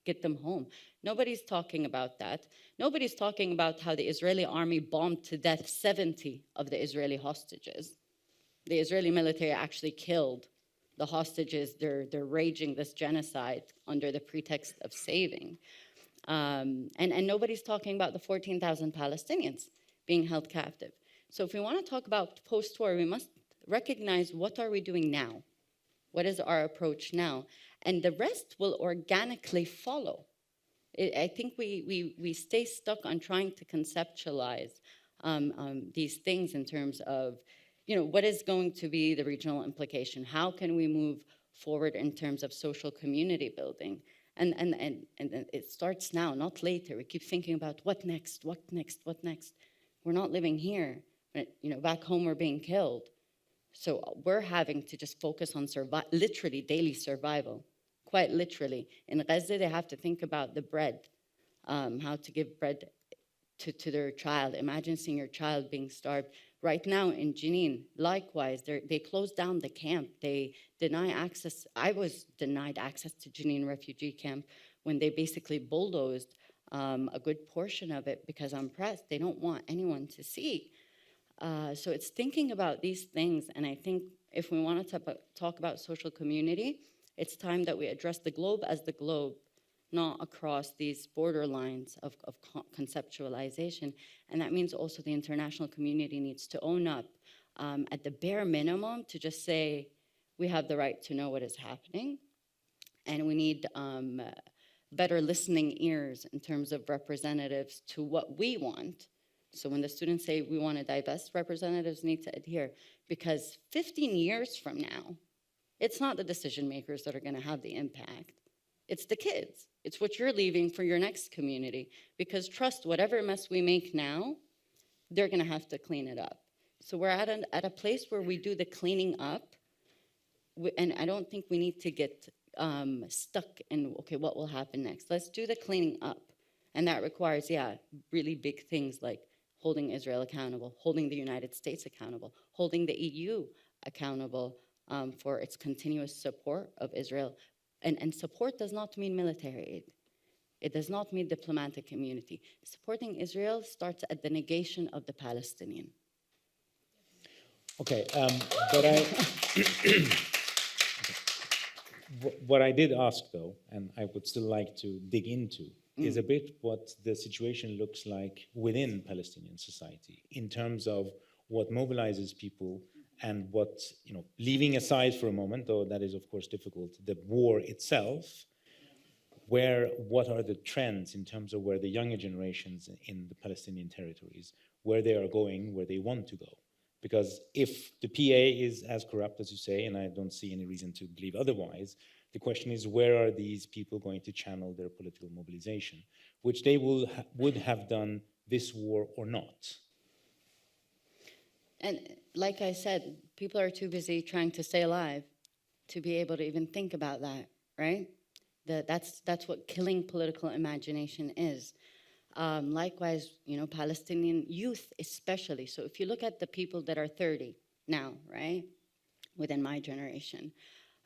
get them home. Nobody's talking about that. Nobody's talking about how the Israeli army bombed to death 70 of the Israeli hostages. The Israeli military actually killed the hostages. They're raging this genocide under the pretext of saving. And nobody's talking about the 14,000 Palestinians being held captive. So if we want to talk about post-war, we must recognize, what are we doing now? What is our approach now? And the rest will organically follow. I think we stay stuck on trying to conceptualize these things in terms of, what is going to be the regional implication? How can we move forward in terms of social community building? And it starts now, not later. We keep thinking about what next, what next, what next. We're not living here. Back home we're being killed. So we're having to just focus on literally daily survival, quite literally. In Gaza, they have to think about the bread, how to give bread to their child. Imagine seeing your child being starved. Right now in Jenin, likewise, they closed down the camp. They deny access. I was denied access to Jenin refugee camp when they basically bulldozed a good portion of it because I'm pressed. They don't want anyone to see. So it's thinking about these things, and I think if we want to talk about social community, it's time that we address the globe as the globe, not across these borderlines of conceptualization. And that means also the international community needs to own up at the bare minimum to just say, we have the right to know what is happening, and we need better listening ears in terms of representatives to what we want. So when the students say we want to divest, representatives need to adhere, because 15 years from now, it's not the decision makers that are going to have the impact. It's the kids. It's what you're leaving for your next community, because trust, whatever mess we make now, they're going to have to clean it up. So we're at a place where we do the cleaning up, and I don't think we need to get stuck in, okay, what will happen next? Let's do the cleaning up. And that requires, really big things like holding Israel accountable, holding the United States accountable, holding the EU accountable for its continuous support of Israel. And support does not mean military aid. It does not mean diplomatic immunity. Supporting Israel starts at the negation of the Palestinian. Okay, but what I did ask, though, and I would still like to dig into, is a bit what the situation looks like within Palestinian society in terms of what mobilizes people and what, leaving aside for a moment, though that is of course difficult, the war itself, what are the trends in terms of where the younger generations in the Palestinian territories, where they are going, where they want to go. Because if the PA is as corrupt as you say, and I don't see any reason to believe otherwise, the question is, where are these people going to channel their political mobilization, which they would have done this war or not? And like I said, people are too busy trying to stay alive to be able to even think about that, right? That's what killing political imagination is. Likewise, Palestinian youth especially. So if you look at the people that are 30 now, right, within my generation,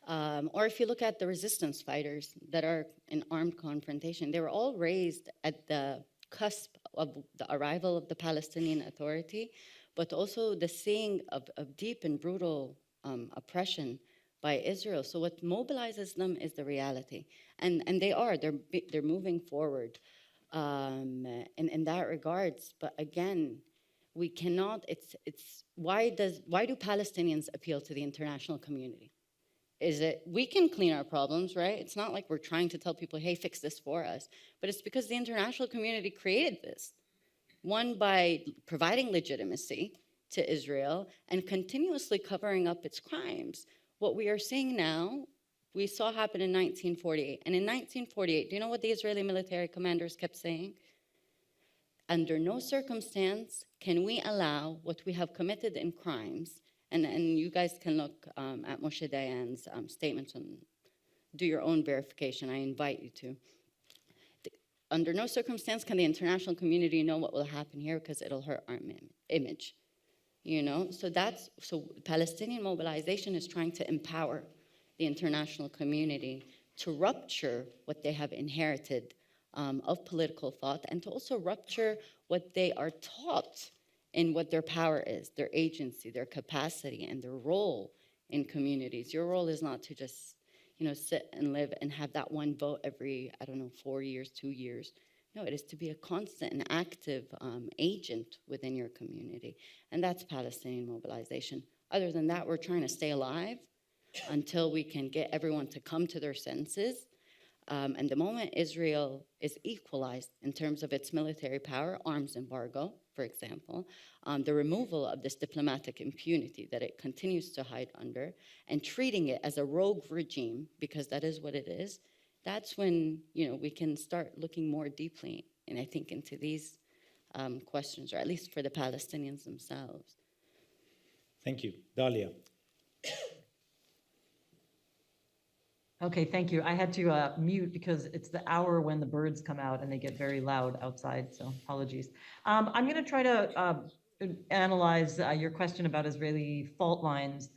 or if you look at the resistance fighters that are in armed confrontation, they were all raised at the cusp of the arrival of the Palestinian Authority, but also the seeing of deep and brutal oppression by Israel. So what mobilizes them is the reality, and they're moving forward in that regards. But again, we cannot. Why do Palestinians appeal to the international community? Is it we can clean our problems, right? It's not like we're trying to tell people, hey, fix this for us, but it's because the international community created this. One, by providing legitimacy to Israel and continuously covering up its crimes. What we are seeing now, we saw happen in 1948. And in 1948, do you know what the Israeli military commanders kept saying? under no circumstance can we allow what we have committed in crimes, and you guys can look at Moshe Dayan's statements and do your own verification. I invite you to. Under no circumstance can the international community know what will happen here because it'll hurt our image. You know, so Palestinian mobilization is trying to empower the international community to rupture what they have inherited of political thought, and to also rupture what they are taught in what their power is, their agency, their capacity, and their role in communities. Your role is not to just, you know, sit and live and have that one vote every, I don't know, 4 years, 2 years. No, it is to be a constant and active agent within your community. And that's Palestinian mobilization. Other than that, we're trying to stay alive until we can get everyone to come to their senses. And the moment Israel is equalized in terms of its military power, arms embargo, for example, the removal of this diplomatic impunity that it continues to hide under, and treating it as a rogue regime, because that is what it is, that's when, you know, we can start looking more deeply, and I think, into these questions, or at least for the Palestinians themselves. Thank you. Dahlia. Okay, thank you. I had to mute because it's the hour when the birds come out and they get very loud outside, so apologies. I'm going to try to analyze your question about Israeli fault lines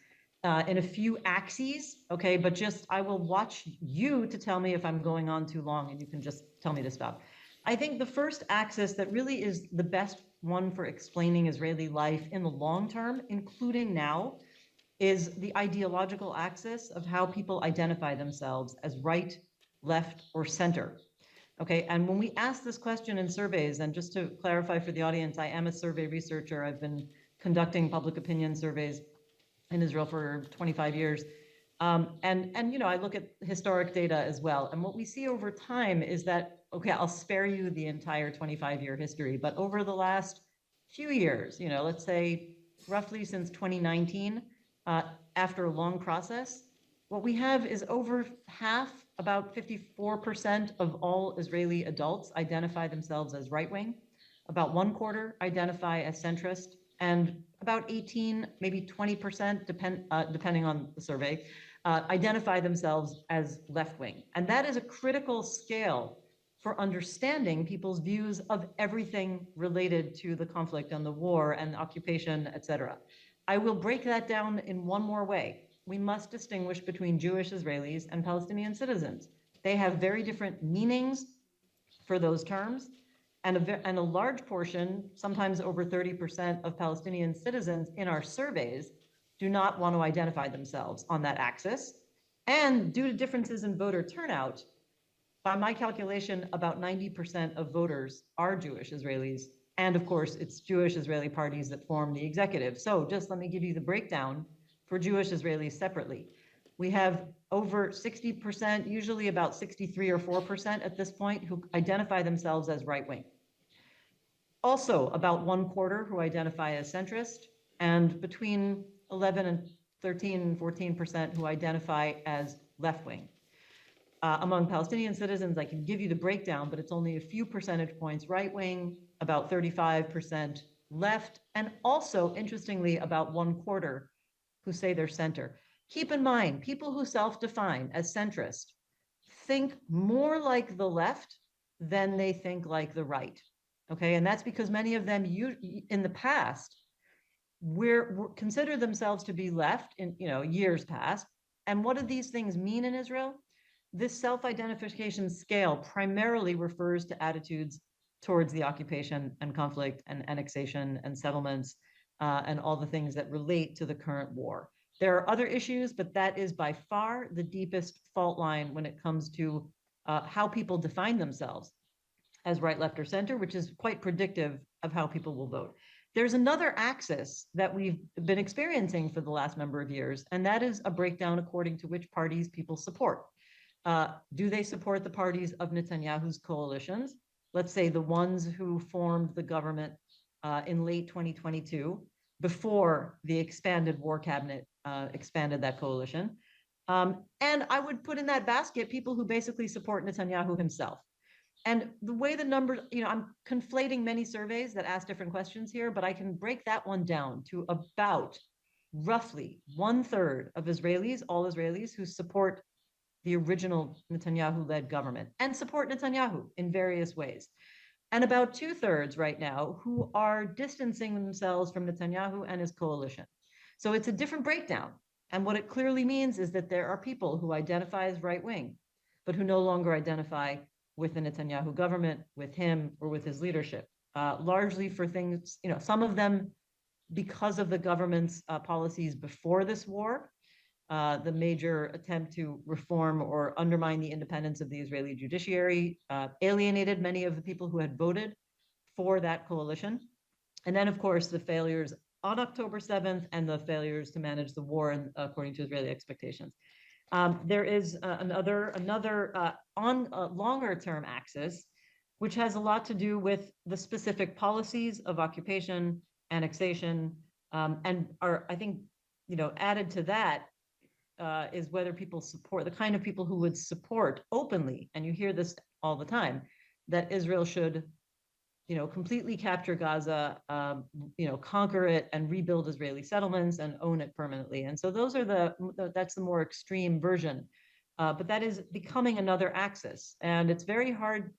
in a few axes, okay? But just, I will watch you to tell me if I'm going on too long, and you can just tell me to stop. I think the first axis that really is the best one for explaining Israeli life in the long term, including now, is the ideological axis of how people identify themselves as right, left, or center. Okay, and when we ask this question in surveys, and just to clarify for the audience, I am a survey researcher. I've been conducting public opinion surveys in Israel for 25 years. And you know, I look at historic data as well. And what we see over time is that, okay, I'll spare you the entire 25-year history, but over the last few years, you know, let's say roughly since 2019, after a long process, what we have is over half, about 54% of all Israeli adults identify themselves as right-wing, about 1/4 identify as centrist, and about 18, maybe 20%, depending on the survey, identify themselves as left-wing. And that is a critical scale for understanding people's views of everything related to the conflict and the war and the occupation, et cetera. I will break that down in one more way. We must distinguish between Jewish Israelis and Palestinian citizens. They have very different meanings for those terms, and a large portion, sometimes over 30% of Palestinian citizens in our surveys do not want to identify themselves on that axis. And due to differences in voter turnout, by my calculation, about 90% of voters are Jewish Israelis. And of course, it's Jewish Israeli parties that form the executive. So just let me give you the breakdown for Jewish Israelis separately. We have over 60%, usually about 63 or 4% at this point, who identify themselves as right-wing. Also, about 1/4 who identify as centrist, and between 11 and 13 and 14% who identify as left-wing. Among Palestinian citizens, I can give you the breakdown, but it's only a few percentage points right-wing, about 35% left, and also, interestingly, about 1/4 who say they're center. Keep in mind, people who self-define as centrist think more like the left than they think like the right. Okay, and that's because many of them in the past consider themselves to be left in, you know, years past. And what do these things mean in Israel? This self-identification scale primarily refers to attitudes towards the occupation and conflict and annexation and settlements and all the things that relate to the current war. There are other issues, but that is by far the deepest fault line when it comes to how people define themselves as right, left, or center, which is quite predictive of how people will vote. There's another axis that we've been experiencing for the last number of years, and that is a breakdown according to which parties people support. Do they support the parties of Netanyahu's coalitions? Let's say the ones who formed the government in late 2022, before the expanded war cabinet expanded that coalition. And I would put in that basket people who basically support Netanyahu himself. And the way the numbers, I'm conflating many surveys that ask different questions here, but I can break that one down to about roughly 1/3 of Israelis, all Israelis who support the original Netanyahu-led government and support Netanyahu in various ways. And about 2/3 right now who are distancing themselves from Netanyahu and his coalition. So it's a different breakdown. And what it clearly means is that there are people who identify as right-wing, but who no longer identify with the Netanyahu government, with him, or with his leadership, largely for things, some of them because of the government's policies before this war, the major attempt to reform or undermine the independence of the Israeli judiciary, alienated many of the people who had voted for that coalition. And then, of course, the failures on October 7th and the failures to manage the war according to Israeli expectations. There is another longer term axis, which has a lot to do with the specific policies of occupation, annexation, and are, I think, added to that is whether people support the kind of people who would support openly, and you hear this all the time, that Israel should, completely capture Gaza, conquer it and rebuild Israeli settlements and own it permanently. And so those are that's the more extreme version. But that is becoming another axis. And it's very hard,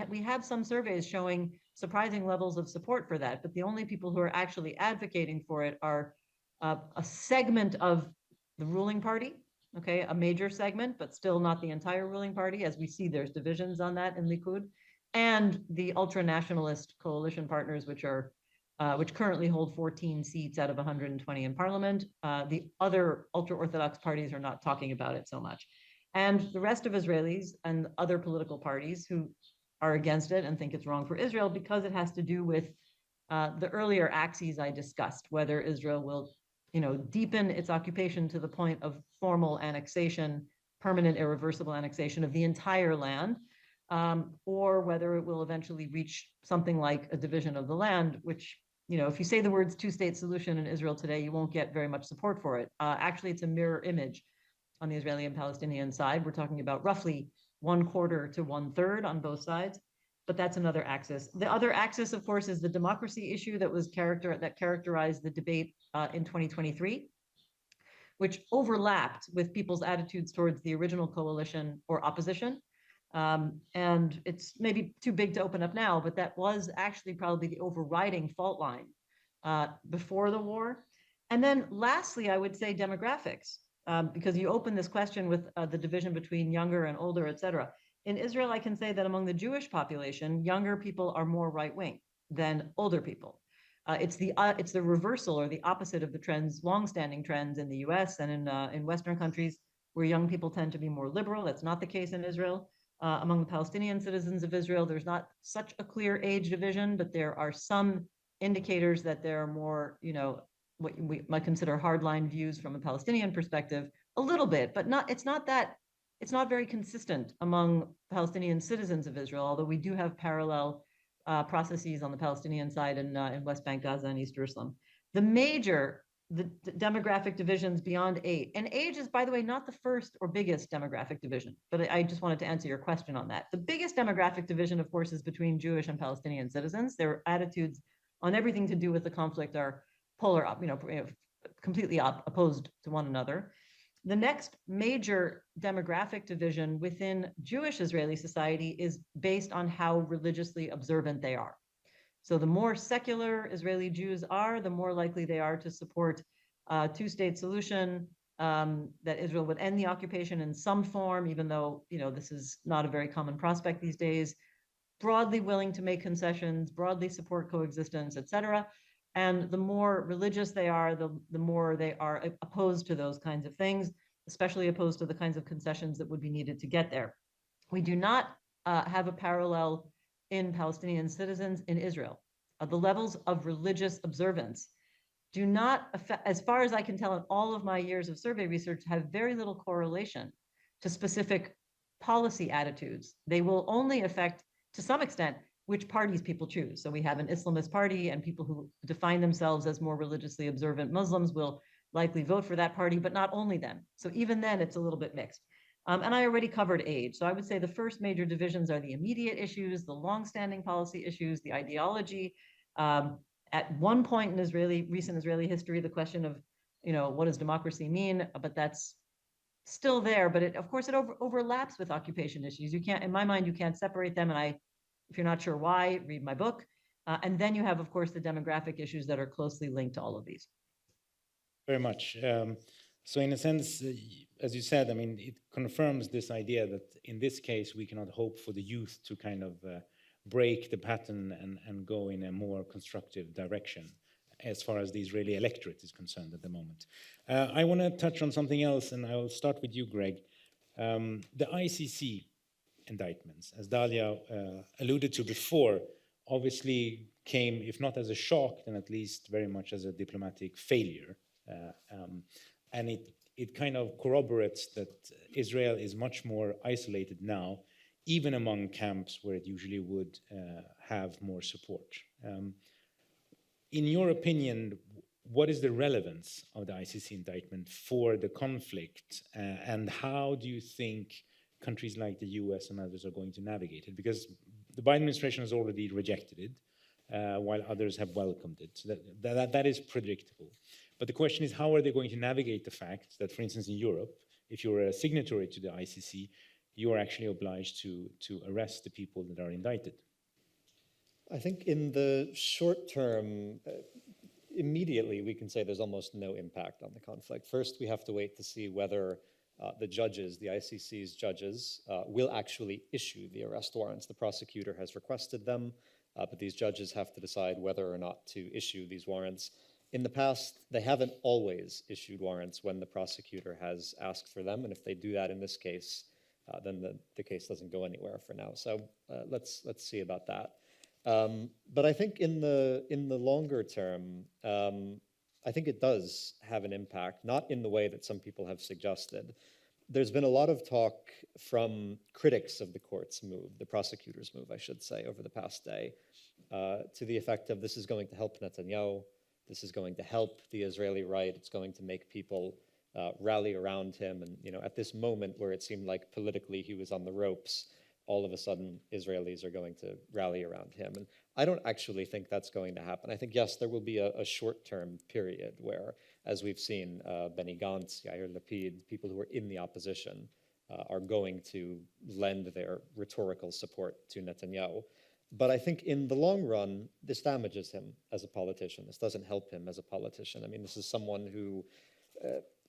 we have some surveys showing surprising levels of support for that, but the only people who are actually advocating for it are a segment of the ruling party, okay, a major segment, but still not the entire ruling party. As we see, there's divisions on that in Likud, and the ultra-nationalist coalition partners, which currently hold 14 seats out of 120 in parliament. The other ultra-Orthodox parties are not talking about it so much. And the rest of Israelis and other political parties who are against it and think it's wrong for Israel because it has to do with the earlier axes I discussed, whether Israel will deepen its occupation to the point of formal annexation, permanent irreversible annexation of the entire land, or whether it will eventually reach something like a division of the land, which, if you say the words two-state solution in Israel today, you won't get very much support for it. Actually, it's a mirror image on the Israeli and Palestinian side. We're talking about roughly 1/4 to 1/3 on both sides, but that's another axis. The other axis, of course, is the democracy issue that characterized the debate in 2023, which overlapped with people's attitudes towards the original coalition or opposition. And it's maybe too big to open up now, but that was actually probably the overriding fault line before the war. And then lastly, I would say demographics, because you open this question with the division between younger and older, et cetera. In Israel, I can say that among the Jewish population, younger people are more right-wing than older people. It's the reversal or the opposite of the trends, longstanding trends in the US and in Western countries where young people tend to be more liberal. That's not the case in Israel. Among the Palestinian citizens of Israel, there's not such a clear age division, but there are some indicators that there are more, what we might consider hardline views from a Palestinian perspective, a little bit, but it's not very consistent among Palestinian citizens of Israel, although we do have parallel processes on the Palestinian side in West Bank, Gaza, and East Jerusalem. The demographic divisions beyond age, and age is, by the way, not the first or biggest demographic division, but I just wanted to answer your question on that. The biggest demographic division, of course, is between Jewish and Palestinian citizens. Their attitudes on everything to do with the conflict are polar, completely opposed to one another. The next major demographic division within Jewish Israeli society is based on how religiously observant they are. So the more secular Israeli Jews are, the more likely they are to support a two-state solution, that Israel would end the occupation in some form, even though this is not a very common prospect these days, broadly willing to make concessions, broadly support coexistence, et cetera. And the more religious they are, the more they are opposed to those kinds of things, especially opposed to the kinds of concessions that would be needed to get there. We do not have a parallel in Palestinian citizens in Israel. The levels of religious observance do not affect, as far as I can tell in all of my years of survey research, have very little correlation to specific policy attitudes. They will only affect, to some extent, which parties people choose. So we have an Islamist party, and people who define themselves as more religiously observant Muslims will likely vote for that party, but not only them. So even then, it's a little bit mixed. And I already covered age. So I would say the first major divisions are the immediate issues, the longstanding policy issues, the ideology. At one point in recent Israeli history, the question of, what does democracy mean? But that's still there. But of course, it overlaps with occupation issues. You can't, in my mind, you can't separate them. And if you're not sure why, read my book. And then you have, of course, the demographic issues that are closely linked to all of these. Very much. So in a sense, as you said, I mean, it confirms this idea that in this case, we cannot hope for the youth to kind of break the pattern and go in a more constructive direction as far as the Israeli electorate is concerned at the moment. I want to touch on something else, and I will start with you, Greg. The ICC indictments, as Dahlia alluded to before, obviously came, if not as a shock, then at least very much as a diplomatic failure. And it kind of corroborates that Israel is much more isolated now, even among camps where it usually would have more support. In your opinion, what is the relevance of the ICC indictment for the conflict, and how do you think countries like the US and others are going to navigate it? Because the Biden administration has already rejected it, while others have welcomed it. So that is predictable. But the question is, how are they going to navigate the fact that, for instance, in Europe, if you're a signatory to the ICC, you are actually obliged to arrest the people that are indicted? I think in the short term, immediately we can say there's almost no impact on the conflict. First, we have to wait to see whether the judges, the ICC's judges, will actually issue the arrest warrants. The prosecutor has requested them, but these judges have to decide whether or not to issue these warrants. In the past, they haven't always issued warrants when the prosecutor has asked for them, and if they do that in this case, then the case doesn't go anywhere for now. So let's see about that. But I think in the longer term, I think it does have an impact, not in the way that some people have suggested. There's been a lot of talk from critics of the court's move, the prosecutor's move, I should say, over the past day, to the effect of this is going to help Netanyahu, this is going to help the Israeli right, it's going to make people rally around him. And at this moment where it seemed like politically he was on the ropes, all of a sudden Israelis are going to rally around him. And I don't actually think that's going to happen. I think, yes, there will be a short-term period where, as we've seen, Benny Gantz, Yair Lapid, people who are in the opposition are going to lend their rhetorical support to Netanyahu. But I think in the long run, this damages him as a politician. This doesn't help him as a politician. I mean, this is someone who,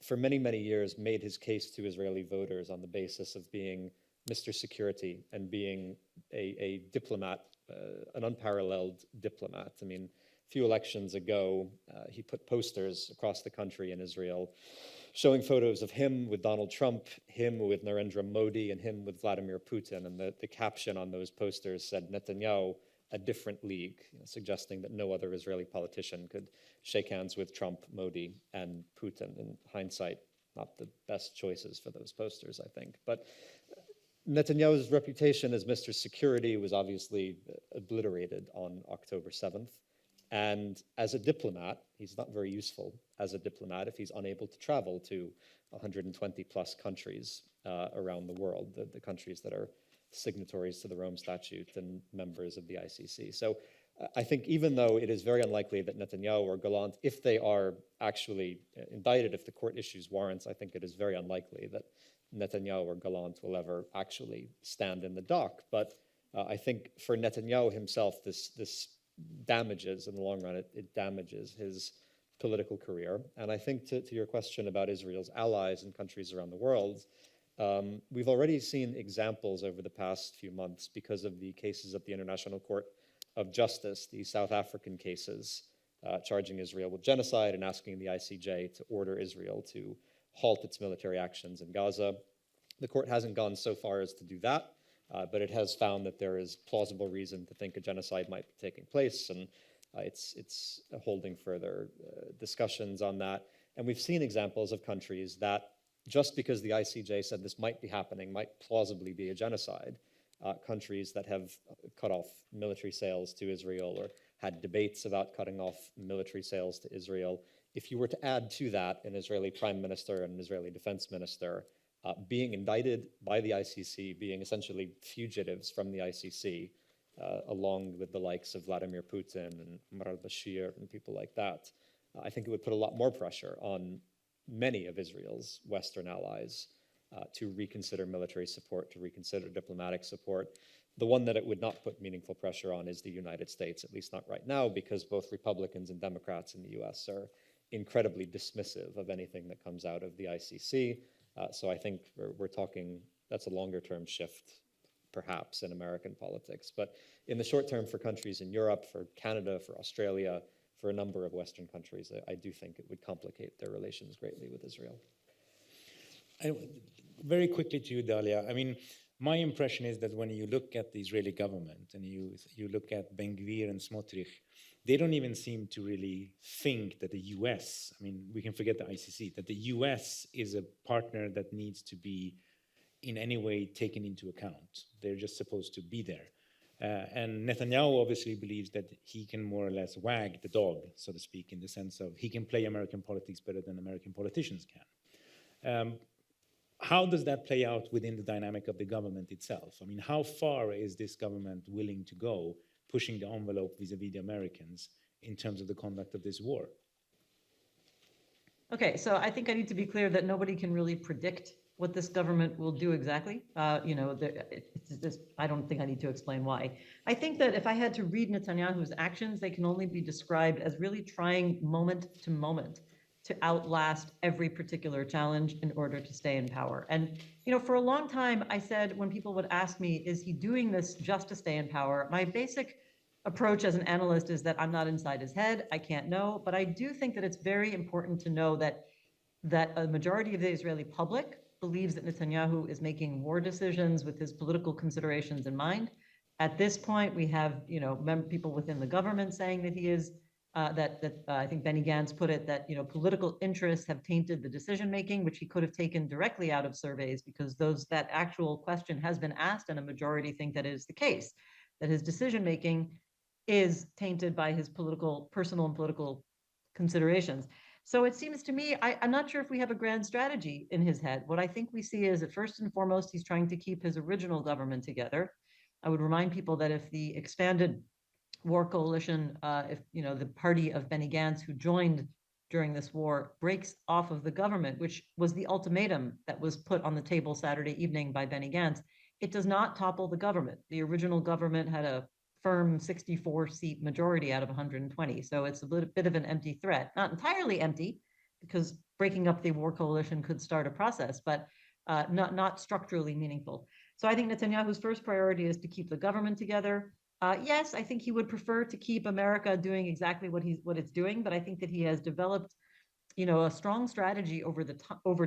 for many, many years, made his case to Israeli voters on the basis of being Mr. Security and being a diplomat, an unparalleled diplomat. I mean, a few elections ago, he put posters across the country in Israel showing photos of him with Donald Trump, him with Narendra Modi, and him with Vladimir Putin. And the caption on those posters said, Netanyahu, a different league, suggesting that no other Israeli politician could shake hands with Trump, Modi, and Putin. In hindsight, not the best choices for those posters, I think. But Netanyahu's reputation as Mr. Security was obviously obliterated on October 7th. And as a diplomat, he's not very useful as a diplomat if he's unable to travel to 120 plus countries around the world, the countries that are signatories to the Rome Statute and members of the ICC. So I think even though it is very unlikely that Netanyahu or Gallant, if they are actually indicted, if the court issues warrants, I think it is very unlikely that Netanyahu or Gallant will ever actually stand in the dock. But I think for Netanyahu himself, this damages, in the long run, it damages his political career. And I think to your question about Israel's allies in countries around the world, we've already seen examples over the past few months because of the cases at the International Court of Justice, the South African cases charging Israel with genocide and asking the ICJ to order Israel to halt its military actions in Gaza. The court hasn't gone so far as to do that, but it has found that there is plausible reason to think a genocide might be taking place, and it's holding further discussions on that. And we've seen examples of countries that, just because the ICJ said this might be happening, might plausibly be a genocide, countries that have cut off military sales to Israel or had debates about cutting off military sales to Israel. If you were to add to that an Israeli prime minister and an Israeli defense minister being indicted by the ICC, being essentially fugitives from the ICC, along with the likes of Vladimir Putin and Omar al-Bashir and people like that, I think it would put a lot more pressure on many of Israel's Western allies to reconsider military support, to reconsider diplomatic support. The one that it would not put meaningful pressure on is the United States, at least not right now, because both Republicans and Democrats in the US are incredibly dismissive of anything that comes out of the ICC. So I think we're talking, that's a longer term shift, perhaps, in American politics. But in the short term, for countries in Europe, for Canada, for Australia, for a number of Western countries, I do think it would complicate their relations greatly with Israel. Very quickly to you, Dahlia. I mean, my impression is that when you look at the Israeli government and you look at Ben Gvir and Smotrich, they don't even seem to really think that the US, I mean, we can forget the ICC, that the US is a partner that needs to be in any way taken into account. They're just supposed to be there. And Netanyahu obviously believes that he can more or less wag the dog, so to speak, in the sense of he can play American politics better than American politicians can. How does that play out within the dynamic of the government itself? I mean, how far is this government willing to go, pushing the envelope vis-a-vis the Americans in terms of the conduct of this war? Okay, so I think I need to be clear that nobody can really predict what this government will do exactly. I don't think I need to explain why. I think that if I had to read Netanyahu's actions, they can only be described as really trying moment to moment to outlast every particular challenge in order to stay in power. And, for a long time, I said when people would ask me, is he doing this just to stay in power? My basic approach as an analyst is that I'm not inside his head. I can't know. But I do think that it's very important to know that a majority of the Israeli public believes that Netanyahu is making war decisions with his political considerations in mind. At this point, we have, people within the government saying that he is, I think Benny Gantz put it, that, political interests have tainted the decision-making, which he could have taken directly out of surveys because that actual question has been asked and a majority think that is the case, that his decision-making is tainted by his personal and political considerations. So it seems to me, I'm not sure if we have a grand strategy in his head. What I think we see is that first and foremost, he's trying to keep his original government together. I would remind people that if the expanded war coalition, if the party of Benny Gantz, who joined during this war, breaks off of the government, which was the ultimatum that was put on the table Saturday evening by Benny Gantz, it does not topple the government. The original government had a firm 64-seat majority out of 120. So it's a bit of an empty threat. Not entirely empty, because breaking up the war coalition could start a process, but not structurally meaningful. So I think Netanyahu's first priority is to keep the government together. Yes, I think he would prefer to keep America doing exactly what it's doing, but I think that he has developed, a strong strategy over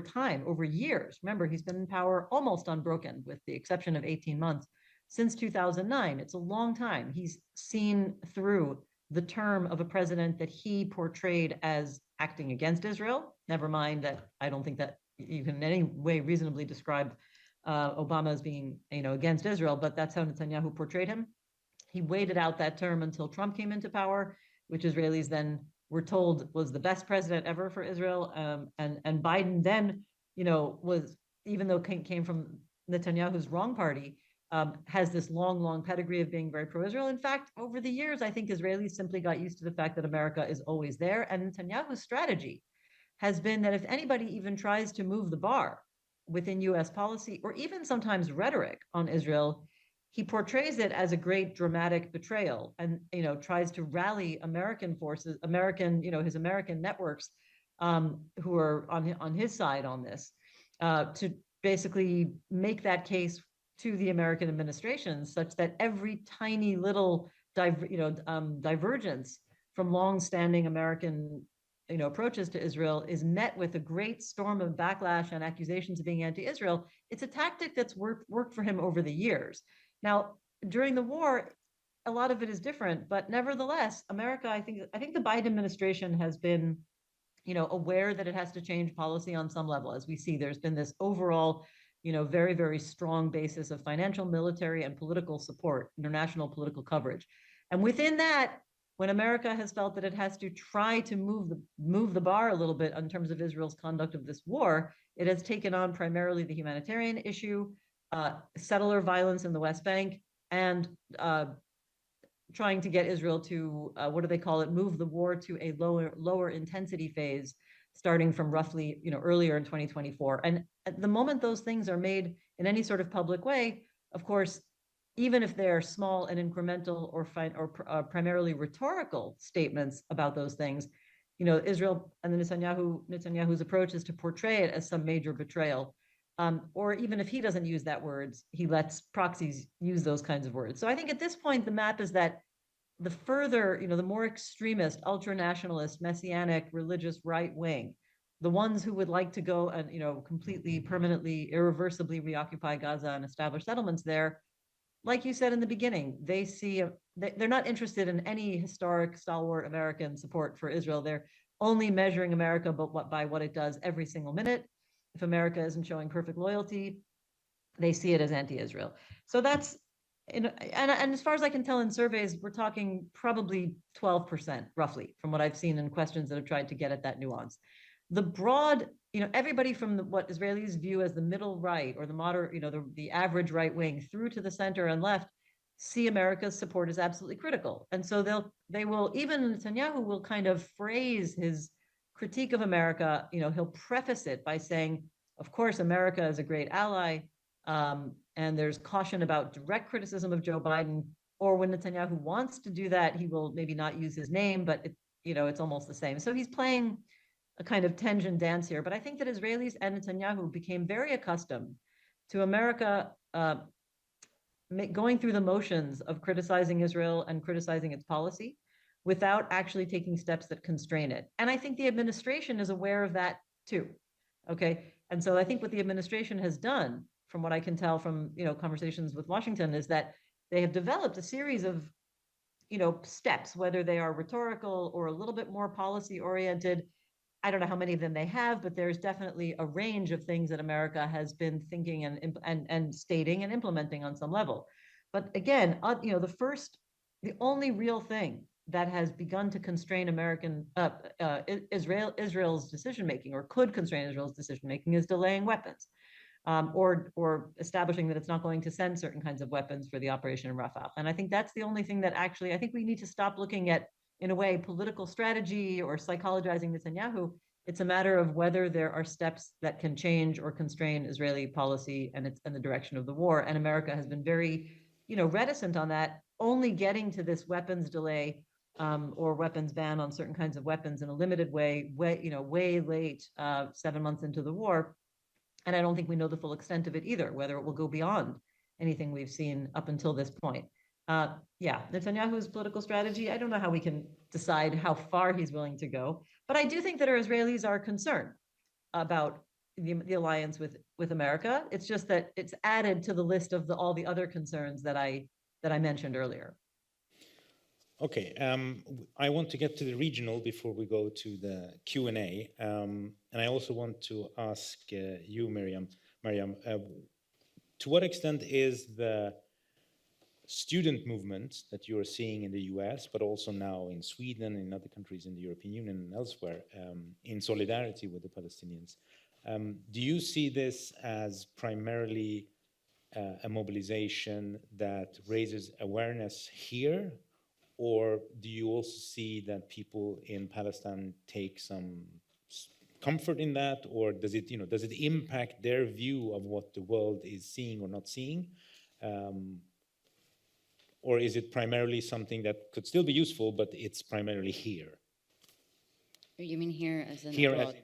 time, over years. Remember, he's been in power almost unbroken, with the exception of 18 months, since 2009. It's a long time. He's seen through the term of a president that he portrayed as acting against Israel. Never mind that I don't think that you can in any way reasonably describe Obama as being, against Israel, but that's how Netanyahu portrayed him. He waited out that term until Trump came into power, which Israelis then were told was the best president ever for Israel. And Biden then, was, even though came from Netanyahu's wrong party, has this long pedigree of being very pro-Israel. In fact, over the years, I think Israelis simply got used to the fact that America is always there. And Netanyahu's strategy has been that if anybody even tries to move the bar within US policy, or even sometimes rhetoric on Israel, he portrays it as a great dramatic betrayal and, tries to rally American forces, his American networks who are on his side on this, to basically make that case to the American administration such that every tiny little divergence from longstanding American approaches to Israel is met with a great storm of backlash and accusations of being anti-Israel. It's a tactic that's worked for him over the years. Now, during the war, a lot of it is different, but nevertheless, America, I think the Biden administration has been, aware that it has to change policy on some level. As we see, there's been this overall, very, very strong basis of financial, military, and political support, international political coverage. And within that, when America has felt that it has to try to move the bar a little bit in terms of Israel's conduct of this war, It has taken on primarily the humanitarian issue, settler violence in the West Bank, and trying to get Israel to, what do they call it, move the war to a lower intensity phase, starting from roughly, earlier in 2024. And at the moment those things are made in any sort of public way, of course, even if they're small and incremental or primarily rhetorical statements about those things, Israel and Netanyahu's approach is to portray it as some major betrayal. Or even if he doesn't use that word, he lets proxies use those kinds of words. So I think at this point, the map is that the further, the more extremist, ultra-nationalist, messianic, religious right wing, the ones who would like to go and, completely, permanently, irreversibly reoccupy Gaza and establish settlements there, like you said in the beginning, they see, they're not interested in any historic, stalwart American support for Israel. They're only measuring America by what it does every single minute. If America isn't showing perfect loyalty, they see it as anti-Israel. So that's, and as far as I can tell in surveys, we're talking probably 12%, roughly, from what I've seen in questions that have tried to get at that nuance. The broad, everybody from what Israelis view as the middle right or the moderate, the average right wing through to the center and left, see America's support as absolutely critical. And so they will, even Netanyahu will kind of phrase his critique of America, he'll preface it by saying, of course, America is a great ally, and there's caution about direct criticism of Joe Biden, or when Netanyahu wants to do that, he will maybe not use his name, but it's almost the same. So he's playing a kind of tension dance here. But I think that Israelis and Netanyahu became very accustomed to America going through the motions of criticizing Israel and criticizing its policy without actually taking steps that constrain it. And I think the administration is aware of that too. Okay. And so I think what the administration has done, from what I can tell from conversations with Washington, is that they have developed a series of steps, whether they are rhetorical or a little bit more policy oriented. I don't know how many of them they have, but there's definitely a range of things that America has been thinking and stating and implementing on some level. But again, the only real thing that has begun to constrain Israel's decision making, or could constrain Israel's decision making, is delaying weapons, or establishing that it's not going to send certain kinds of weapons for the operation in Rafah. And I think that's the only thing that actually, I think we need to stop looking at, in a way, political strategy or psychologizing Netanyahu. It's a matter of whether there are steps that can change or constrain Israeli policy and the direction of the war. And America has been very, reticent on that, only getting to this weapons delay or weapons ban on certain kinds of weapons in a limited way, way late, 7 months into the war. And I don't think we know the full extent of it either, whether it will go beyond anything we've seen up until this point. Netanyahu's political strategy, I don't know how we can decide how far he's willing to go, but I do think that our Israelis are concerned about the alliance with America. It's just that it's added to the list of all the other concerns that I mentioned earlier. Okay, I want to get to the regional before we go to the Q&A, and I also want to ask you, Mariam, to what extent is the student movement that you are seeing in the US, but also now in Sweden and in other countries in the European Union and elsewhere, in solidarity with the Palestinians, do you see this as primarily a mobilization that raises awareness here? Or do you also see that people in Palestine take some comfort in that, or does it impact their view of what the world is seeing or not seeing? Or is it primarily something that could still be useful, but it's primarily here? You mean here as in here, abroad,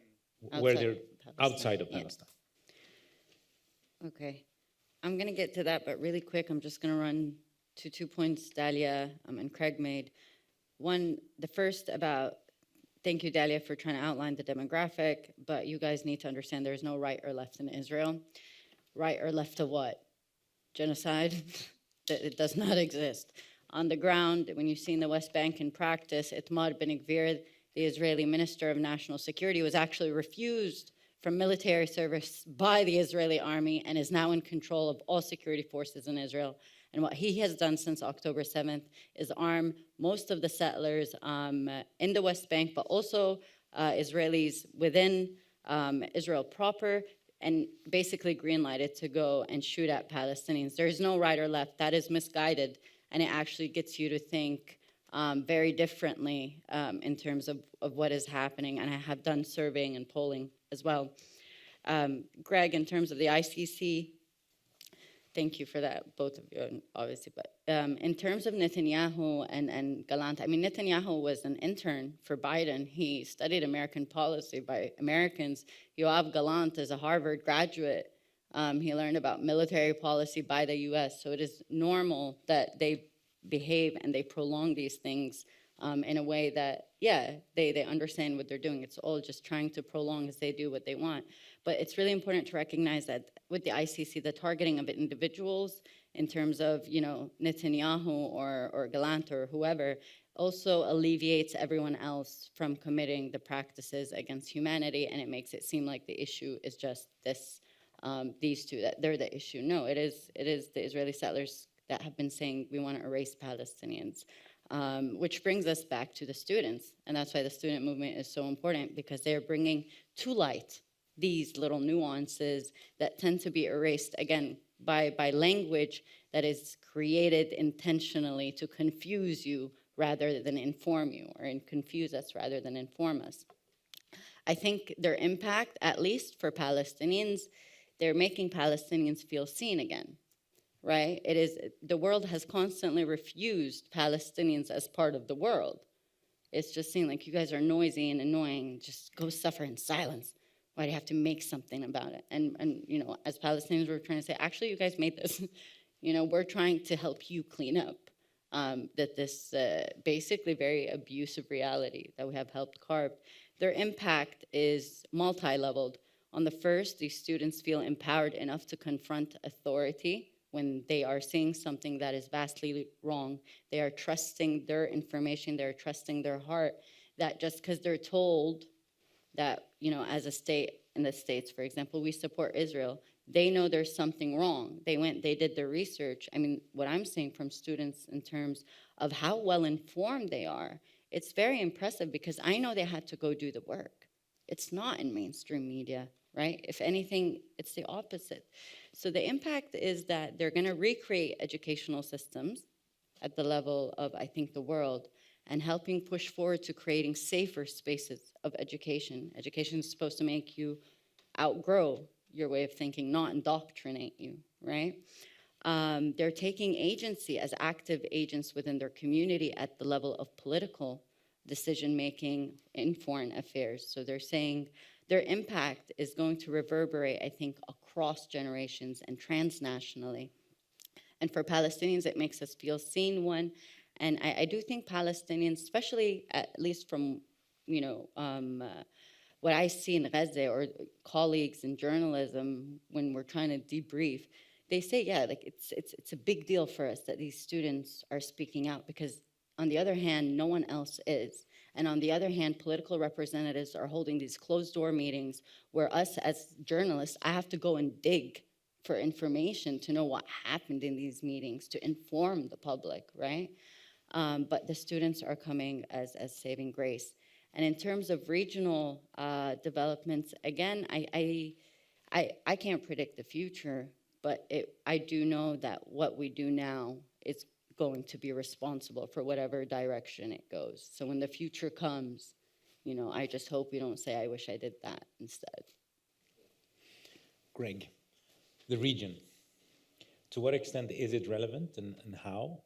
as where they're outside of Palestine? Okay, I'm going to get to that, but really quick, I'm just going to run to 2 points Dahlia and Craig made. One, the first about, thank you, Dahlia, for trying to outline the demographic, but you guys need to understand there's no right or left in Israel. Right or left to what? Genocide? It does not exist. On the ground, when you see in the West Bank in practice, Itamar Ben-Gvir, the Israeli Minister of National Security, was actually refused from military service by the Israeli army and is now in control of all security forces in Israel. And what he has done since October 7th is arm most of the settlers in the West Bank, but also Israelis within Israel proper, and basically green-lighted to go and shoot at Palestinians. There's no right or left. That is misguided, and it actually gets you to think very differently in terms of what is happening, and I have done surveying and polling as well. Greg, in terms of the ICC, thank you for that, both of you, obviously. But in terms of Netanyahu and Gallant, I mean, Netanyahu was an intern for Biden. He studied American policy by Americans. Yoav Gallant is a Harvard graduate. He learned about military policy by the US. So it is normal that they behave and they prolong these things in a way that, yeah, they understand what they're doing. It's all just trying to prolong as they do what they want. But it's really important to recognize that with the ICC, the targeting of individuals in terms of, you know, Netanyahu or Gallant or whoever also alleviates everyone else from committing the practices against humanity, and it makes it seem like the issue is just this, these two, that they're the issue. No, it is the Israeli settlers that have been saying we want to erase Palestinians. Which brings us back to the students, and that's why the student movement is so important, because they're bringing to light these little nuances that tend to be erased, again, by language that is created intentionally to confuse you rather than inform you, or confuse us rather than inform us. I think their impact, at least for Palestinians, they're making Palestinians feel seen again. Right? It is, the world has constantly refused Palestinians as part of the world. It's just seen like, you guys are noisy and annoying, just go suffer in silence. Why do you have to make something about it? And you know, as Palestinians, we're trying to say, actually, you guys made this. You know, we're trying to help you clean up that this basically very abusive reality that we have helped carve. Their impact is multi-leveled. On the first, these students feel empowered enough to confront authority when they are seeing something that is vastly wrong. They are trusting their information, they're trusting their heart, that just because they're told that, you know, as a state, in the States, for example, we support Israel, they know there's something wrong. They went, they did their research. I mean, what I'm seeing from students in terms of how well informed they are, it's very impressive, because I know they had to go do the work. It's not in mainstream media, right? If anything, it's the opposite. So the impact is that they're going to recreate educational systems at the level of, I think, the world, and helping push forward to creating safer spaces of education. Education is supposed to make you outgrow your way of thinking, not indoctrinate you, right? They're taking agency as active agents within their community at the level of political decision-making in foreign affairs. So they're saying their impact is going to reverberate, I think, across generations and transnationally. And for Palestinians, it makes us feel seen, one. And I do think Palestinians, especially at least from, you know, what I see in Gaza or colleagues in journalism when we're trying to debrief, they say, yeah, like it's a big deal for us that these students are speaking out, because on the other hand, no one else is. And on the other hand, political representatives are holding these closed-door meetings where us as journalists, I have to go and dig for information to know what happened in these meetings, to inform the public, right? But the students are coming as saving grace. And in terms of regional developments, again, I can't predict the future, but I do know that what we do now is going to be responsible for whatever direction it goes. So when the future comes, you know, I just hope we don't say, I wish I did that instead. Greg, the region, to what extent is it relevant, and how?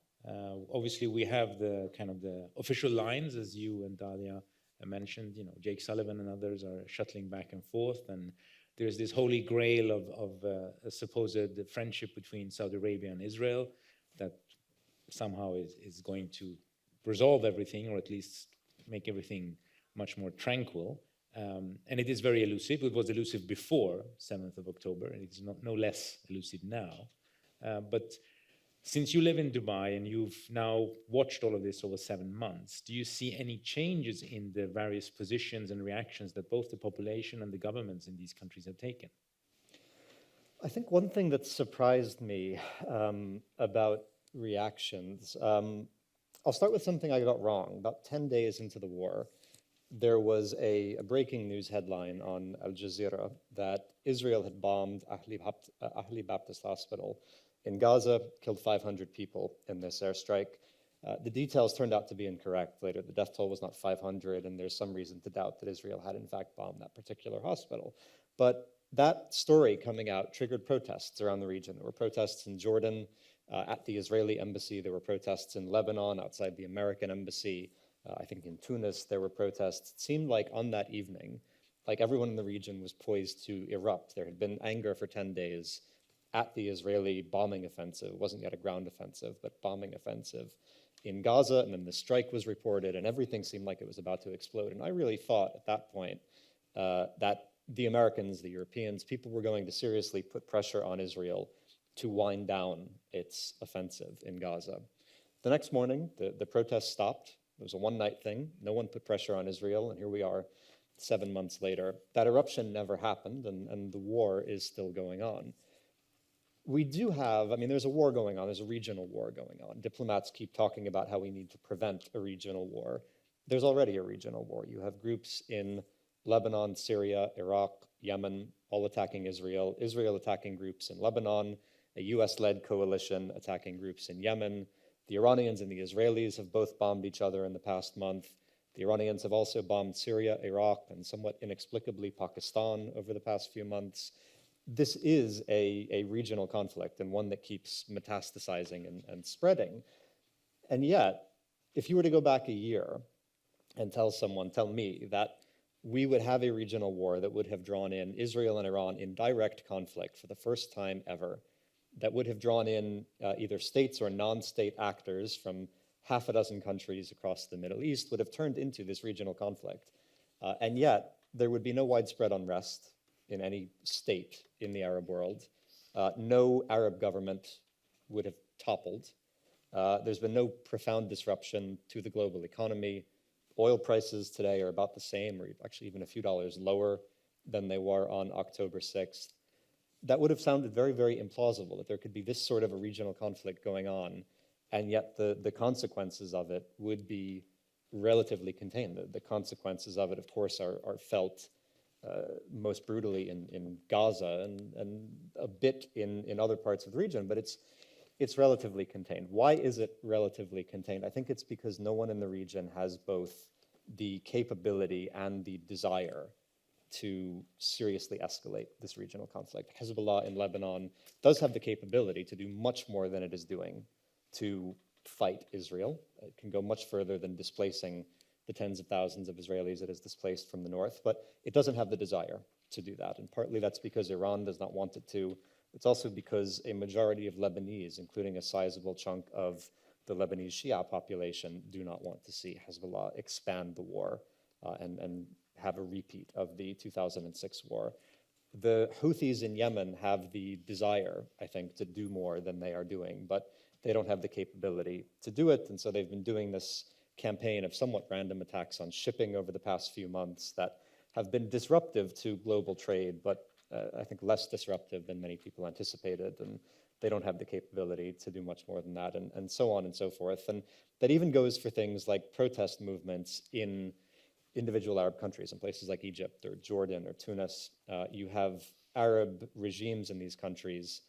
Obviously, we have the kind of the official lines, as you and Dahlia mentioned. You know, Jake Sullivan and others are shuttling back and forth, and there's this holy grail of a supposed friendship between Saudi Arabia and Israel that somehow is going to resolve everything, or at least make everything much more tranquil. And it is very elusive. It was elusive before 7th of October, and it's no less elusive now. But since you live in Dubai and you've now watched all of this over 7 months, do you see any changes in the various positions and reactions that both the population and the governments in these countries have taken? I think one thing that surprised me about reactions, I'll start with something I got wrong. About 10 days into the war, there was a breaking news headline on Al Jazeera that Israel had bombed Ahli Baptist Hospital in Gaza, killed 500 people in this airstrike. The details turned out to be incorrect later. The death toll was not 500, and there's some reason to doubt that Israel had in fact bombed that particular hospital. But that story coming out triggered protests around the region. There were protests in Jordan at the Israeli embassy. There were protests in Lebanon outside the American embassy. I think in Tunis there were protests. It seemed like on that evening, like everyone in the region was poised to erupt. There had been anger for 10 days at the Israeli bombing offensive. It wasn't yet a ground offensive, but bombing offensive in Gaza, and then the strike was reported, and everything seemed like it was about to explode. And I really thought at that point that the Americans, the Europeans, people were going to seriously put pressure on Israel to wind down its offensive in Gaza. The next morning, the protests stopped. It was a one-night thing. No one put pressure on Israel, and here we are 7 months later. That eruption never happened, and the war is still going on. We do have, I mean, there's a war going on. There's a regional war going on. Diplomats keep talking about how we need to prevent a regional war. There's already a regional war. You have groups in Lebanon, Syria, Iraq, Yemen, all attacking Israel, Israel attacking groups in Lebanon, a US-led coalition attacking groups in Yemen. The Iranians and the Israelis have both bombed each other in the past month. The Iranians have also bombed Syria, Iraq, and somewhat inexplicably Pakistan over the past few months. This is a regional conflict, and one that keeps metastasizing and spreading. And yet, if you were to go back a year and tell me that we would have a regional war that would have drawn in Israel and Iran in direct conflict for the first time ever, that would have drawn in either states or non-state actors from half a dozen countries across the Middle East, would have turned into this regional conflict. And yet, there would be no widespread unrest in any state in the Arab world. No Arab government would have toppled. There's been no profound disruption to the global economy. Oil prices today are about the same, or actually even a few dollars lower than they were on October 6th. That would have sounded very, very implausible that there could be this sort of a regional conflict going on, and yet the consequences of it would be relatively contained. The consequences of it, of course, are felt most brutally in Gaza and a bit in other parts of the region, but it's relatively contained. Why is it relatively contained? I think it's because no one in the region has both the capability and the desire to seriously escalate this regional conflict. Hezbollah in Lebanon does have the capability to do much more than it is doing to fight Israel. It can go much further than displacing the tens of thousands of Israelis it has displaced from the north, but it doesn't have the desire to do that. And partly that's because Iran does not want it to. It's also because a majority of Lebanese, including a sizable chunk of the Lebanese Shia population, do not want to see Hezbollah expand the war and have a repeat of the 2006 war. The Houthis in Yemen have the desire, I think, to do more than they are doing, but they don't have the capability to do it, and so they've been doing this campaign of somewhat random attacks on shipping over the past few months that have been disruptive to global trade, but I think less disruptive than many people anticipated, and they don't have the capability to do much more than that, and so on and so forth. And that even goes for things like protest movements in individual Arab countries, in places like Egypt or Jordan or Tunis. You have Arab regimes in these countries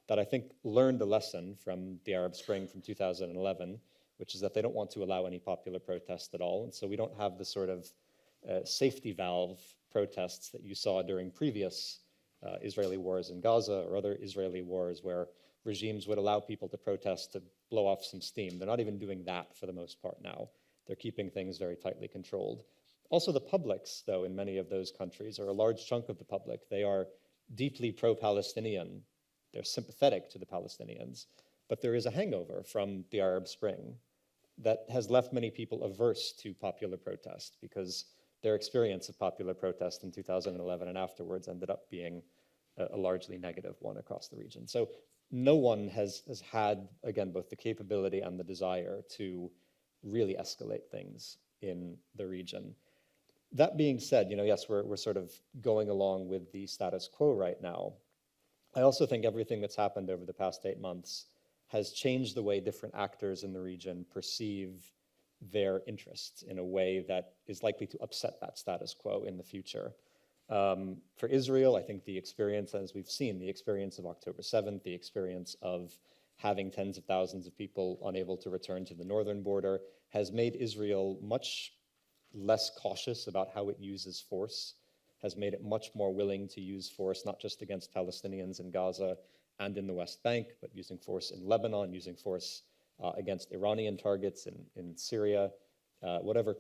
that I think learned a lesson from the Arab Spring from 2011, which is that they don't want to allow any popular protest at all. And so we don't have the sort of safety valve protests that you saw during previous Israeli wars in Gaza or other Israeli wars where regimes would allow people to protest to blow off some steam. They're not even doing that for the most part now. They're keeping things very tightly controlled. Also, the publics, though, in many of those countries, or a large chunk of the public, they are deeply pro-Palestinian. They're sympathetic to the Palestinians. But there is a hangover from the Arab Spring that has left many people averse to popular protest because their experience of popular protest in 2011 and afterwards ended up being a largely negative one across the region. So no one has had, again, both the capability and the desire to really escalate things in the region. That being said, yes, we're sort of going along with the status quo right now. I also think everything that's happened over the past 8 months has changed the way different actors in the region perceive their interests in a way that is likely to upset that status quo in the future. For Israel, I think the experience, as we've seen, the experience of October 7th, the experience of having tens of thousands of people unable to return to the northern border, has made Israel much less cautious about how it uses force, has made it much more willing to use force, not just against Palestinians in Gaza and in the West Bank, but using force in Lebanon, using force against Iranian targets in Syria. Whatever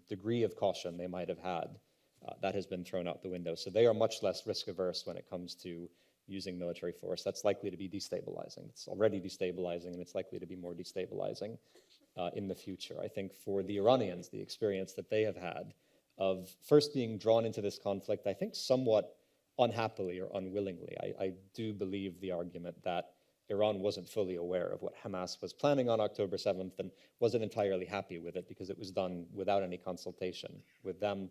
degree of caution they might have had, that has been thrown out the window. So they are much less risk averse when it comes to using military force. That's likely to be destabilizing. It's already destabilizing, and it's likely to be more destabilizing in the future. I think for the Iranians, the experience that they have had of first being drawn into this conflict, I think somewhat unhappily or unwillingly. I do believe the argument that Iran wasn't fully aware of what Hamas was planning on October 7th and wasn't entirely happy with it because it was done without any consultation with them.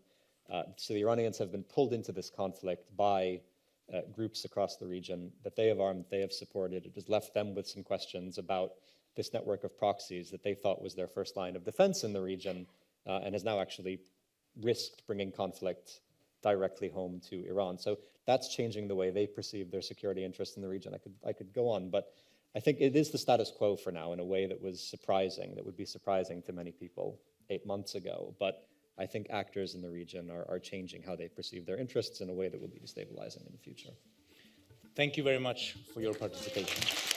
So the Iranians have been pulled into this conflict by groups across the region that they have armed, they have supported. It has left them with some questions about this network of proxies that they thought was their first line of defense in the region, and has now actually risked bringing conflict directly home to Iran. So that's changing the way they perceive their security interests in the region. I could go on, but I think it is the status quo for now in a way that was surprising, that would be surprising to many people 8 months ago. But I think actors in the region are changing how they perceive their interests in a way that will be destabilizing in the future. Thank you very much for your participation.